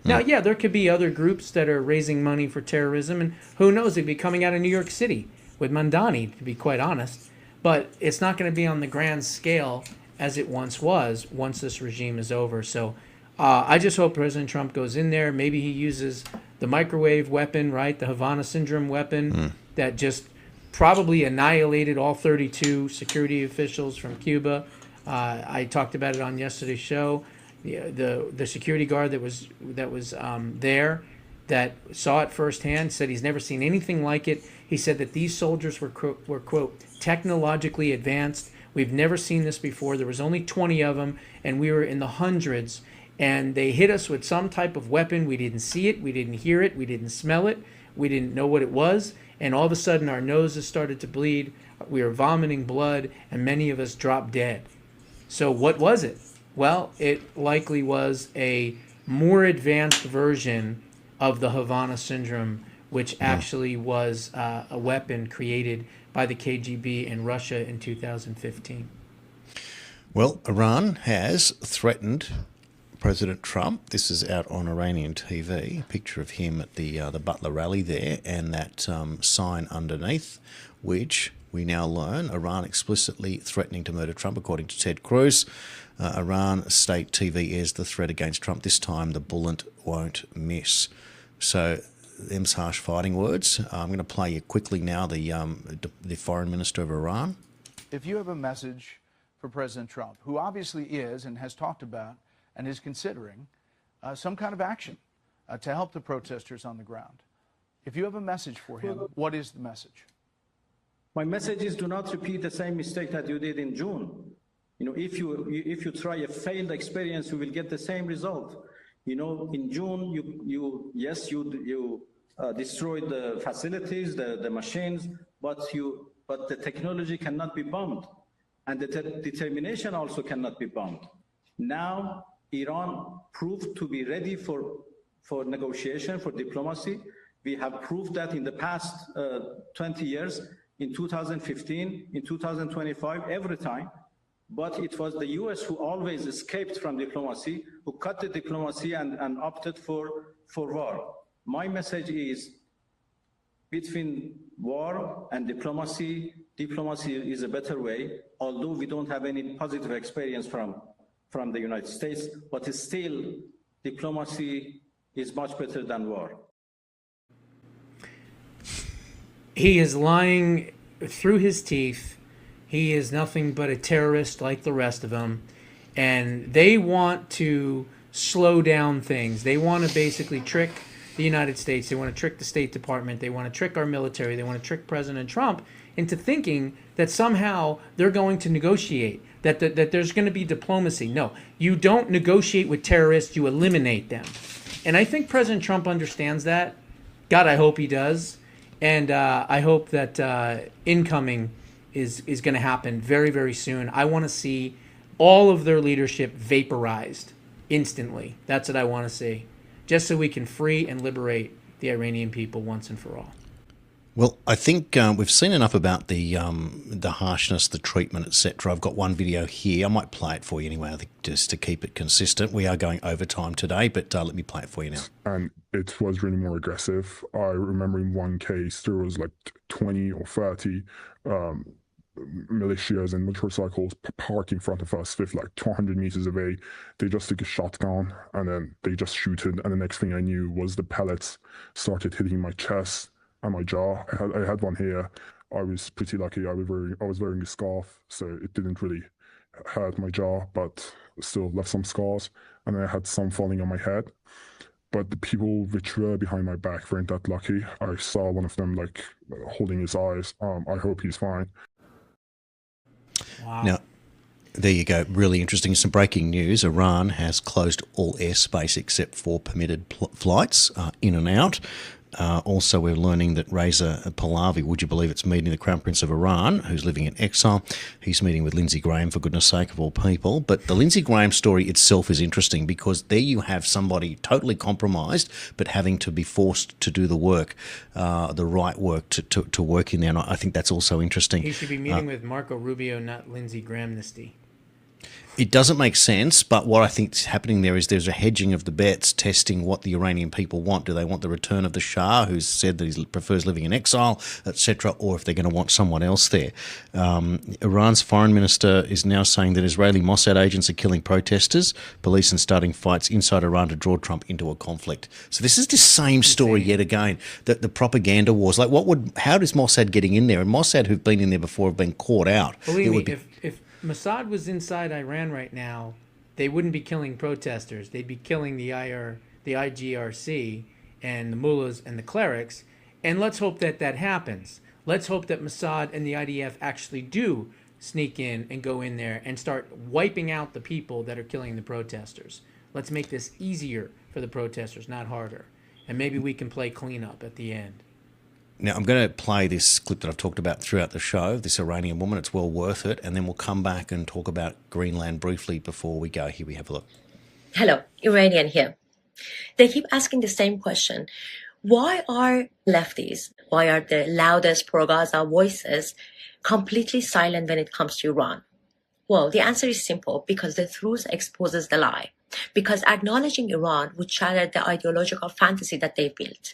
Now, yeah, there could be other groups that are raising money for terrorism, and who knows, they'd be coming out of New York City with Mandani, to be quite honest. But it's not going to be on the grand scale as it once was once this regime is over. So I just hope President Trump goes in there. Maybe he uses the microwave weapon, right, the Havana Syndrome weapon that just probably annihilated all 32 security officials from Cuba. I talked about it on yesterday's show. The security guard that was there that saw it firsthand said he's never seen anything like it. He said that these soldiers were quote, technologically advanced. We've never seen this before. There was only 20 of them, and we were in the hundreds. And they hit us with some type of weapon. We didn't see it. We didn't hear it. We didn't smell it. We didn't know what it was. And all of a sudden, our noses started to bleed. We were vomiting blood, and many of us dropped dead. So what was it? Well, it likely was a more advanced version of the Havana Syndrome, which actually was a weapon created by the KGB in Russia in 2015. Well, Iran has threatened President Trump. This is out on Iranian TV, a picture of him at the Butler rally there, and that sign underneath, which we now learn Iran explicitly threatening to murder Trump, according to Ted Cruz. Iran state TV airs the threat against Trump. This time the bullet won't miss. So them's harsh fighting words. I'm going to play you quickly now the foreign minister of Iran. If you have a message for President Trump, who obviously is and has talked about and is considering some kind of action to help the protesters on the ground. If you have a message for him, what is the message? My message is do not repeat the same mistake that you did in June. If you try a failed experience, you will get the same result. In June, you destroyed the facilities, the machines, but the technology cannot be bombed, and the determination also cannot be bombed. Now, Iran proved to be ready for negotiation, for diplomacy. We have proved that in the past 20 years, in 2015, in 2025, every time. But it was the US who always escaped from diplomacy, who cut the diplomacy and opted for war. My message is, between war and diplomacy is a better way, although we don't have any positive experience from the United States, but still, diplomacy is much better than war. He is lying through his teeth. He is nothing but a terrorist like the rest of them. And they want to slow down things. They want to basically trick the United States. They want to trick the State Department. They want to trick our military. They want to trick President Trump into thinking that somehow they're going to negotiate, that there's going to be diplomacy. No, you don't negotiate with terrorists, you eliminate them. And I think President Trump understands that. God, I hope he does. And I hope that incoming is going to happen very, very soon. I want to see all of their leadership vaporized instantly. That's what I want to see, just so we can free and liberate the Iranian people once and for all. Well, I think we've seen enough about the harshness, the treatment, etc. I've got one video here. I might play it for you anyway, I think, just to keep it consistent. We are going overtime today, but let me play it for you now. And it was really more aggressive. I remember in one case, there was like 20 or 30 militias and motorcycles parked in front of us with like 200 meters away. They just took a shotgun and then they just shoot it. And the next thing I knew was the pellets started hitting my chest and my jaw. I had one here. I was pretty lucky. I was wearing a scarf, so it didn't really hurt my jaw, but still left some scars. And I had some falling on my head. But the people which were behind my back weren't that lucky. I saw one of them like holding his eyes. I hope he's fine. Wow. Now, there you go. Really interesting. Some breaking news. Iran has closed all airspace except for permitted flights in and out. Also, we're learning that Reza Pahlavi, would you believe it's meeting the Crown Prince of Iran, who's living in exile. He's meeting with Lindsey Graham, for goodness sake, of all people. But the Lindsey Graham story itself is interesting because there you have somebody totally compromised but having to be forced to do the work, the right work to work in there. And I think that's also interesting. He should be meeting with Marco Rubio, not Lindsey Graham-nisty. It doesn't make sense, but what I think is happening there is there's a hedging of the bets, testing what the Iranian people want. Do they want the return of the Shah, who's said that he prefers living in exile, etc., or if they're going to want someone else there? Iran's foreign minister is now saying that Israeli Mossad agents are killing protesters, police and starting fights inside Iran to draw Trump into a conflict. So this is the same story yet again, that the propaganda wars. Like, how is Mossad getting in there? And Mossad, who've been in there before, have been caught out. Believe me, if Mossad was inside Iran right now, they wouldn't be killing protesters. They'd be killing the IGRC and the mullahs and the clerics. And let's hope that that happens. Let's hope that Mossad and the IDF actually do sneak in and go in there and start wiping out the people that are killing the protesters. Let's make this easier for the protesters, not harder. And maybe we can play cleanup at the end. Now, I'm going to play this clip that I've talked about throughout the show, this Iranian woman. It's well worth it. And then we'll come back and talk about Greenland briefly before we go. Here we have a look. Hello, Iranian here. They keep asking the same question. Why are lefties, why are the loudest pro-Gaza voices completely silent when it comes to Iran? Well, the answer is simple, because the truth exposes the lie. Because acknowledging Iran would shatter the ideological fantasy that they built.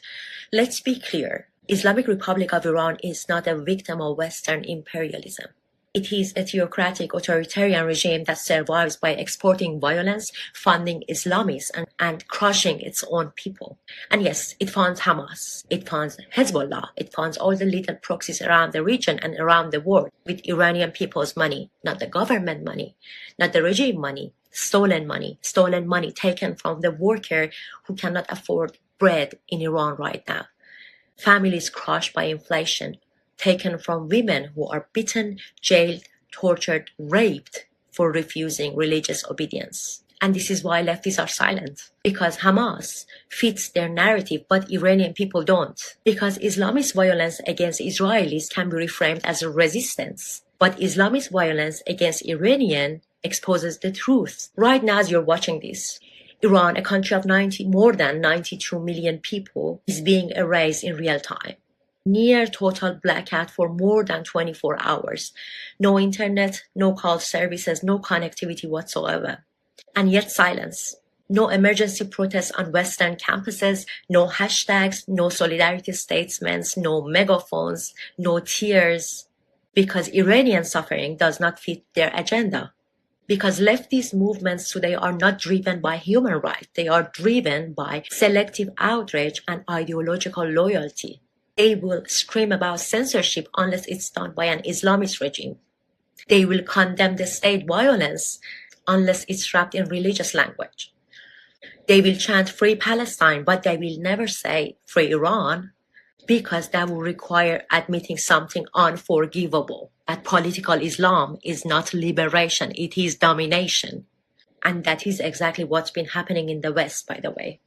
Let's be clear. Islamic Republic of Iran is not a victim of Western imperialism. It is a theocratic authoritarian regime that survives by exporting violence, funding Islamists, and crushing its own people. And yes, it funds Hamas, it funds Hezbollah, it funds all the little proxies around the region and around the world with Iranian people's money, not the government money, not the regime money, stolen money taken from the worker who cannot afford bread in Iran right now. Families crushed by inflation, taken from women who are beaten, jailed, tortured, raped for refusing religious obedience. And this is why leftists are silent. Because Hamas fits their narrative, but Iranian people don't. Because Islamist violence against Israelis can be reframed as a resistance. But Islamist violence against Iranian exposes the truth. Right now, as you're watching this, Iran, a country of more than 92 million people, is being erased in real time. Near total blackout for more than 24 hours. No internet, no call services, no connectivity whatsoever. And yet silence. No emergency protests on Western campuses, no hashtags, no solidarity statements, no megaphones, no tears. Because Iranian suffering does not fit their agenda. Because leftist movements today are not driven by human rights. They are driven by selective outrage and ideological loyalty. They will scream about censorship unless it's done by an Islamist regime. They will condemn the state violence unless it's wrapped in religious language. They will chant Free Palestine, but they will never say Free Iran, because that will require admitting something unforgivable. That political Islam is not liberation, it is domination. And that is exactly what's been happening in the West, by the way.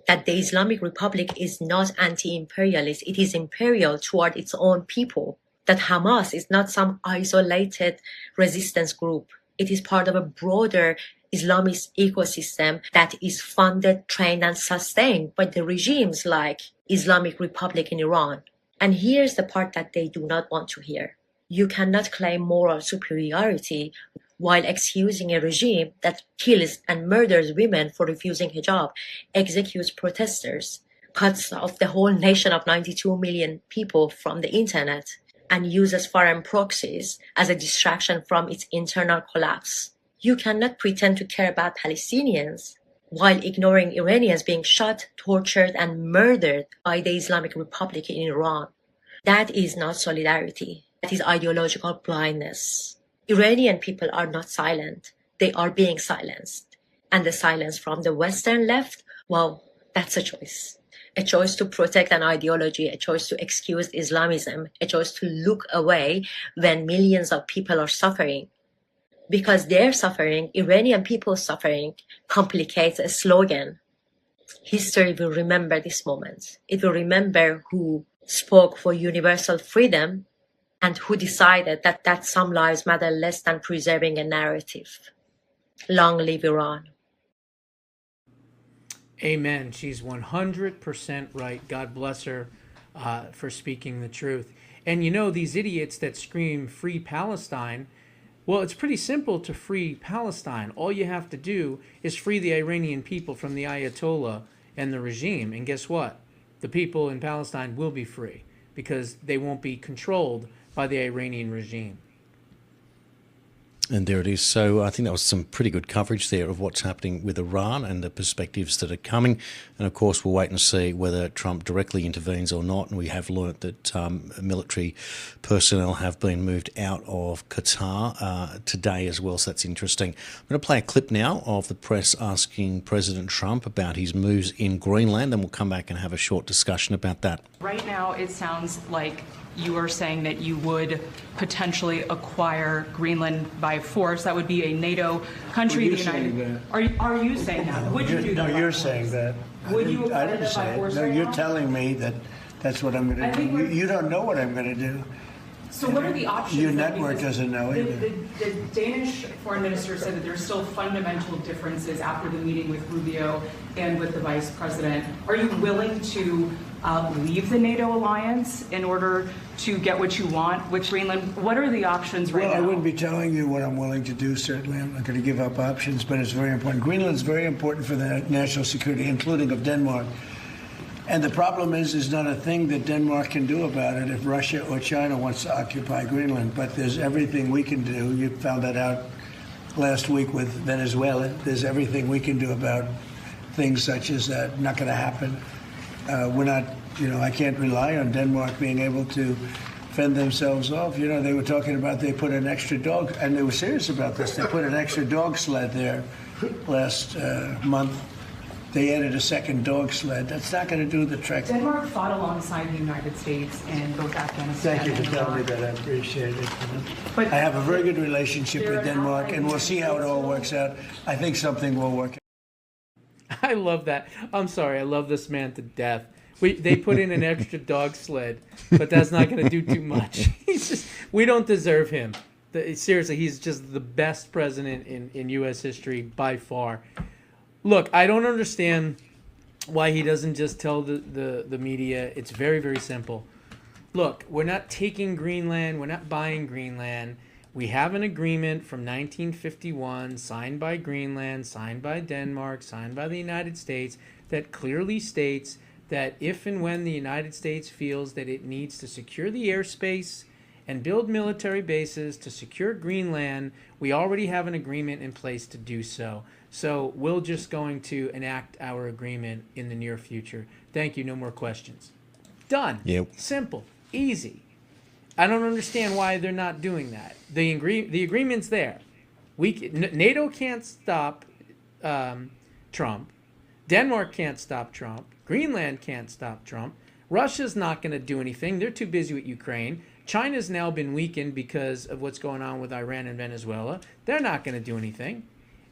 That the Islamic Republic is not anti-imperialist, it is imperial toward its own people. That Hamas is not some isolated resistance group. It is part of a broader Islamist ecosystem that is funded, trained, and sustained by the regimes like Islamic Republic in Iran. And here's the part that they do not want to hear. You cannot claim moral superiority while excusing a regime that kills and murders women for refusing hijab, executes protesters, cuts off the whole nation of 92 million people from the internet, and uses foreign proxies as a distraction from its internal collapse. You cannot pretend to care about Palestinians while ignoring Iranians being shot, tortured, and murdered by the Islamic Republic in Iran. That is not solidarity. That is ideological blindness. Iranian people are not silent. They are being silenced. And the silence from the Western left, well, that's a choice. A choice to protect an ideology, a choice to excuse Islamism, a choice to look away when millions of people are suffering. Because their suffering, Iranian people's suffering, complicates a slogan. History will remember this moment. It will remember who spoke for universal freedom and who decided that some lives matter less than preserving a narrative. Long live Iran. Amen. She's 100% right. God bless her for speaking the truth. And you know, these idiots that scream free Palestine, well, it's pretty simple to free Palestine. All you have to do is free the Iranian people from the Ayatollah and the regime. And guess what? The people in Palestine will be free because they won't be controlled by the Iranian regime. And there it is. So I think that was some pretty good coverage there of what's happening with Iran and the perspectives that are coming. And of course, we'll wait and see whether Trump directly intervenes or not. And we have learnt that military personnel have been moved out of Qatar today as well. So that's interesting. I'm going to play a clip now of the press asking President Trump about his moves in Greenland. And we'll come back and have a short discussion about that. Right now, it sounds like you are saying that you would potentially acquire Greenland by force. That would be a NATO country. Are you saying that? Are you saying that? Would you do that? No, you're saying that. Would you I acquire didn't that by say it. force No, right you're now? telling me that that's what I'm going to do. You don't know what I'm going to do. So what are the options? Your network doesn't know either. The Danish foreign minister said that there's still fundamental differences after the meeting with Rubio and with the vice president. Are you willing to leave the NATO alliance in order to get what you want with Greenland? What are the options right now? Well, I wouldn't be telling you what I'm willing to do, certainly. I'm not going to give up options, but it's very important. Greenland's very important for the national security, including of Denmark. And the problem is, there's not a thing that Denmark can do about it if Russia or China wants to occupy Greenland. But there's everything we can do. You found that out last week with Venezuela. There's everything we can do about things such as that. Not going to happen. We're not, I can't rely on Denmark being able to fend themselves off. They were talking about they put an extra dog, and they were serious about this. They put an extra dog sled there last month. They added a second dog sled. That's not going to do the trick. Denmark fought alongside the United States in both Afghanistan Thank you for telling me that. I appreciate it. But I have a very good relationship with Denmark, and we'll see how it all works out. I think something will work out. I love that. I'm sorry. I love this man to death. They put in an extra dog sled, but that's not going to do too much. We don't deserve him. Seriously, he's just the best president in U.S. history by far. Look, I don't understand why he doesn't just tell the media. It's very, very simple. Look, we're not taking Greenland. We're not buying Greenland. We have an agreement from 1951 signed by Greenland, signed by Denmark, signed by the United States that clearly states that if and when the United States feels that it needs to secure the airspace and build military bases to secure Greenland, we already have an agreement in place to do so. So we're just going to enact our agreement in the near future. Thank you. No more questions. Done. Yep. Simple. Easy. I don't understand why they're not doing that. The agreement's there. NATO can't stop Trump. Denmark can't stop Trump. Greenland can't stop Trump. Russia's not going to do anything. They're too busy with Ukraine. China's now been weakened because of what's going on with Iran and Venezuela. They're not going to do anything.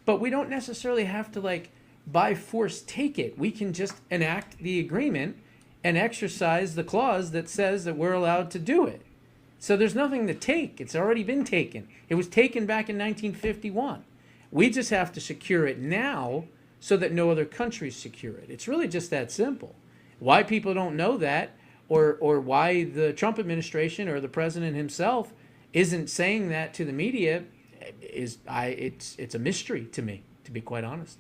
But we don't necessarily have to, by force take it. We can just enact the agreement and exercise the clause that says that we're allowed to do it. So there's nothing to take. It's already been taken. It was taken back in 1951. We just have to secure it now so that no other countries secure it. It's really just that simple. Why people don't know that, or why the Trump administration or the president himself isn't saying that to the media, it's a mystery to me, to be quite honest.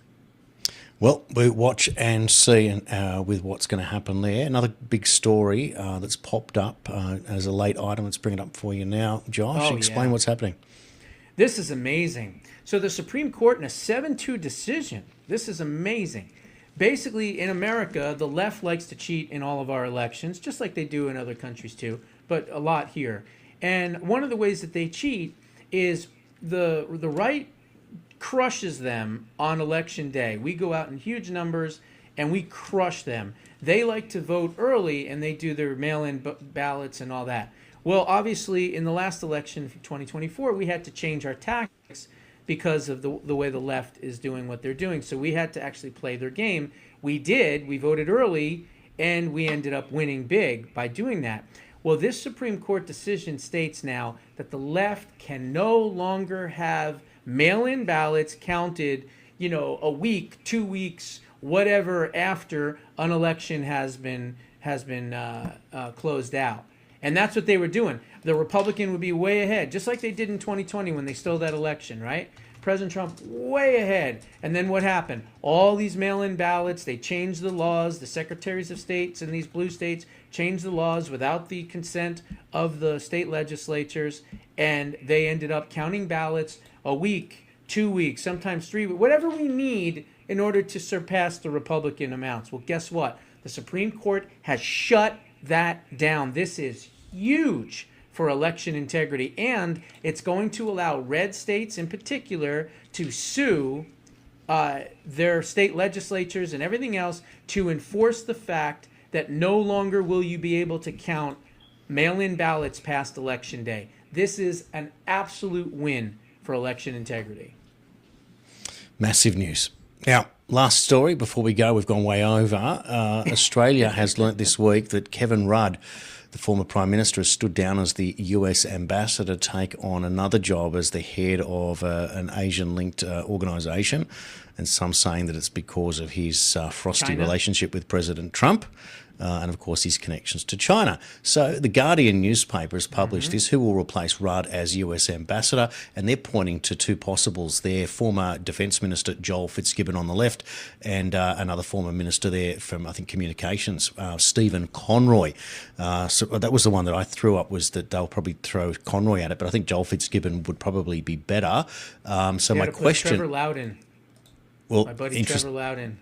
Well, we watch and see with what's going to happen there. Another big story that's popped up as a late item. Let's bring it up for you now. Josh, explain what's happening. This is amazing. So the Supreme Court in a 7-2 decision, this is amazing. Basically, in America, the left likes to cheat in all of our elections, just like they do in other countries too, but a lot here. And one of the ways that they cheat is the right crushes them on election day. We go out in huge numbers and we crush them. They like to vote early and they do their mail-in ballots and all that. Well, obviously, in the last election for 2024, we had to change our tactics because of the way the left is doing what they're doing. So we had to actually play their game. We did. We voted early, and we ended up winning big by doing that. Well, this Supreme Court decision states now that the left can no longer have mail-in ballots counted, a week, 2 weeks, whatever after an election has been closed out. And that's what they were doing. The Republican would be way ahead, just like they did in 2020 when they stole that election, right? President Trump way ahead. And then what happened? All these mail-in ballots, they changed the laws. The secretaries of states in these blue states changed the laws without the consent of the state legislatures. And they ended up counting ballots a week, 2 weeks, sometimes 3 weeks, whatever we need in order to surpass the Republican amounts. Well, guess what? The Supreme Court has shut that down. This is huge for election integrity, and it's going to allow red states in particular to sue their state legislatures and everything else to enforce the fact that no longer will you be able to count mail-in ballots past election day. This is an absolute win for election integrity. Massive news. Now, last story before we go, we've gone way over. Australia has learnt this week that Kevin Rudd, the former Prime Minister, has stood down as the US ambassador to take on another job as the head of an Asian-linked organisation, and some saying that it's because of his frosty relationship with President Trump. And, of course, his connections to China. So the Guardian newspaper has published this, who will replace Rudd as US ambassador, and they're pointing to two possibles there, former Defence Minister Joel Fitzgibbon on the left and another former minister there from, I think, Communications, Stephen Conroy. So that was the one that I threw up, was that they'll probably throw Conroy at it, but I think Joel Fitzgibbon would probably be better. So my question... Trevor Loudon. Well, my buddy Trevor Loudon.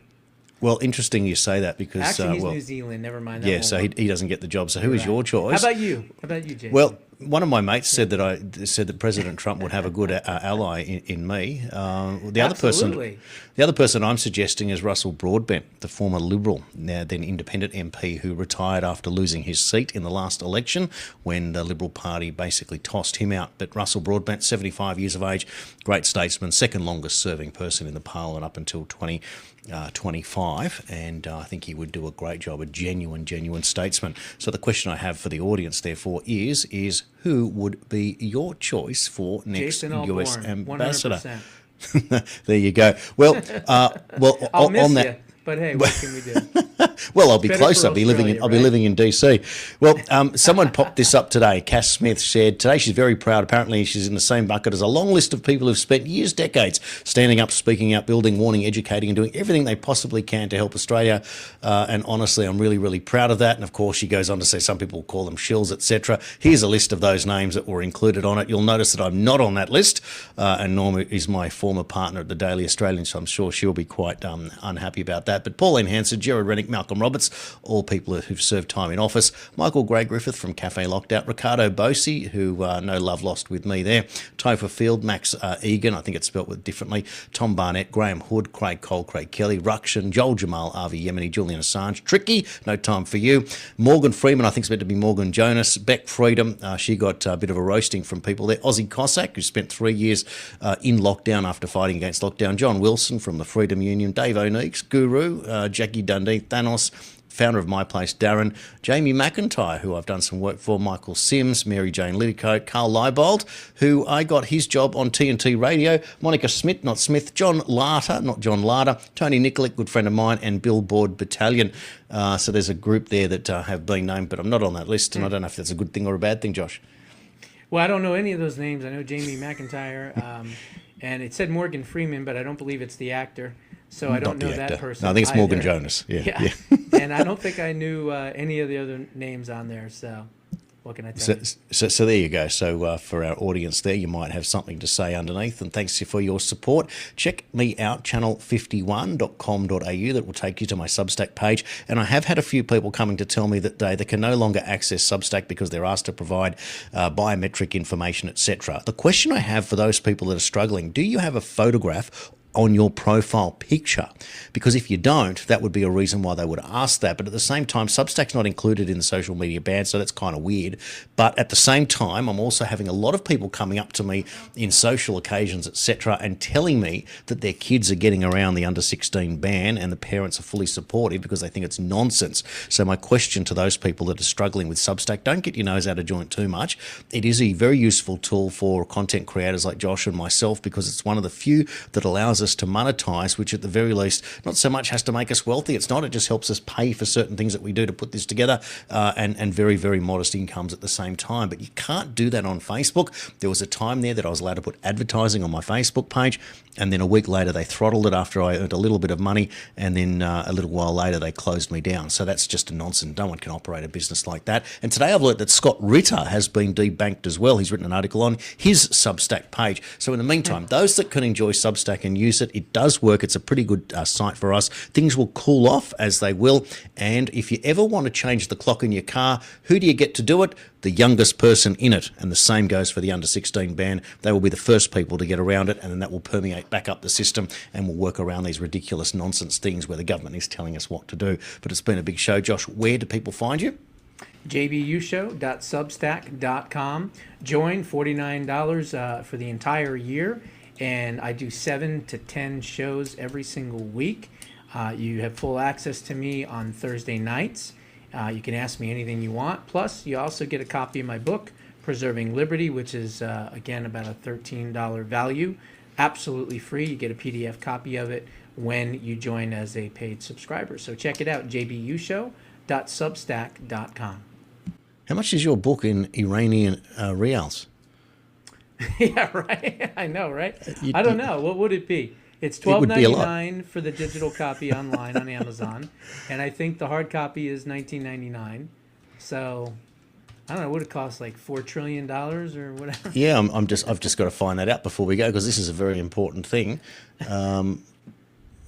Well, interesting you say that because... Actually, he's New Zealand. Never mind that. Yeah, so he doesn't get the job. So who is your choice? How about you? Jason? Well, one of my mates said that President Trump would have a good ally in me. The other person I'm suggesting is Russell Broadbent, the former Liberal, now then Independent MP, who retired after losing his seat in the last election when the Liberal Party basically tossed him out. But Russell Broadbent, 75 years of age, great statesman, second longest serving person in the Parliament up until 2025, and I think he would do a great job, a genuine statesman. So the question I have for the audience, therefore, is who would be your choice for next US ambassador? 100%. There you go. Well, I'll miss on that. you, but hey, what can we do? Well, I'll be close. I'll be living in DC. Well, someone popped this up today. Cass Smith shared today. She's very proud. Apparently, she's in the same bucket as a long list of people who've spent years, decades, standing up, speaking out, building, warning, educating, and doing everything they possibly can to help Australia. And honestly, I'm really, really proud of that. And of course, she goes on to say some people call them shills, etc. Here's a list of those names that were included on it. You'll notice that I'm not on that list. And Norma is my former partner at the Daily Australian, so I'm sure she'll be quite unhappy about that. But Pauline Hanson, Gerard Rennick, Malcolm Roberts, all people who've served time in office. Michael Gray Griffith from Cafe Lockout, Ricardo Bosi, who no love lost with me there, Topher Field, Max Egan, I think it's spelt differently, Tom Barnett, Graham Hood, Craig Cole, Craig Kelly, Rukshan, Joel Jamal, Avi Yemeni, Julian Assange, Tricky, no time for you, Morgan Freeman, I think it's meant to be Morgan Jonas, Beck Freedom, she got a bit of a roasting from people there, Aussie Cossack, who spent 3 years in lockdown after fighting against lockdown, John Wilson from the Freedom Union, Dave O'Neeks, Guru, Jackie Dundee, Thanos, founder of My Place, Darren, Jamie McIntyre, who I've done some work for, Michael Sims, Mary Jane Liddicoat, Carl Leibold, who I got his job on TNT Radio, Monica Smith, not Smith, John Larter, not John Larter, Tony Nikolic, good friend of mine, and Billboard Battalion. So there's a group there that have been named, but I'm not on that list, and I don't know if that's a good thing or a bad thing, Josh. Well, I don't know any of those names. I know Jamie McIntyre. And it said Morgan Freeman, but I don't believe it's the actor. So I don't know that person. No, I think it's Morgan either. Jonas. Yeah. And I don't think I knew any of the other names on there. So what can I tell you? So there you go. So for our audience there, you might have something to say underneath. And thanks for your support. Check me out, channel51.com.au. That will take you to my Substack page. And I have had a few people coming to tell me that they can no longer access Substack because they're asked to provide biometric information, etc. The question I have for those people that are struggling, do you have a photograph on your profile picture? Because if you don't, that would be a reason why they would ask that. But at the same time, Substack's not included in the social media ban, so that's kind of weird. But at the same time, I'm also having a lot of people coming up to me in social occasions, etc., and telling me that their kids are getting around the under 16 ban and the parents are fully supportive because they think it's nonsense. So my question to those people that are struggling with Substack, don't get your nose out of joint too much. It is a very useful tool for content creators like Josh and myself because it's one of the few that allows us to monetize, which at the very least not so much has to make us wealthy. It's not. It just helps us pay for certain things that we do to put this together, and very, very modest incomes at the same time. But you can't do that on Facebook. There was a time there that I was allowed to put advertising on my Facebook page, and then a week later they throttled it after I earned a little bit of money, and then a little while later they closed me down. So that's just a nonsense. No one can operate a business like that. And today I've learned that Scott Ritter has been debanked as well. He's written an article on his Substack page. So in the meantime, those that can enjoy Substack and use it, it does work. It's a pretty good site for us. Things will cool off as they will. And if you ever want to change the clock in your car, who do you get to do it? The youngest person in it. And the same goes for the under 16 ban. They will be the first people to get around it, and then that will permeate back up the system and will work around these ridiculous nonsense things where the government is telling us what to do. But it's been a big show. Josh, where do people find you? jbushow.substack.com. Join $49 for the entire year. And I do 7 to 10 shows every single week. You have full access to me on Thursday nights. You can ask me anything you want. Plus, you also get a copy of my book, Preserving Liberty, which is, again, about a $13 value. Absolutely free. You get a PDF copy of it when you join as a paid subscriber. So check it out, jbushow.substack.com. How much is your book in Iranian rials? Yeah, right. I know, right? I don't know. What would it be? It's $12.99 for the digital copy online on Amazon, and I think the hard copy is $19.99. So I don't know. Would it cost like $4 trillion or whatever? Yeah, I've just got to find that out before we go because this is a very important thing.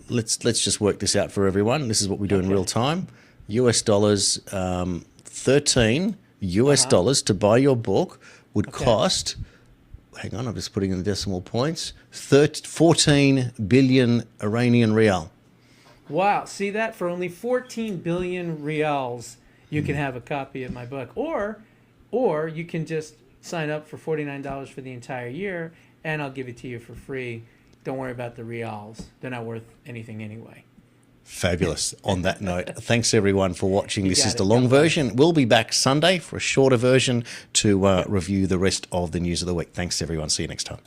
Let's just work this out for everyone. This is what we do in real time. US dollars, 13 US dollars to buy your book would cost. Hang on, I'm just putting in the decimal points. 14 billion Iranian rial. Wow, see that? For only 14 billion rials, you can have a copy of my book. Or you can just sign up for $49 for the entire year, and I'll give it to you for free. Don't worry about the rials. They're not worth anything anyway. Fabulous. On that note, thanks everyone for watching. This is the long version. We'll be back Sunday for a shorter version to review the rest of the news of the week. Thanks everyone. See you next time.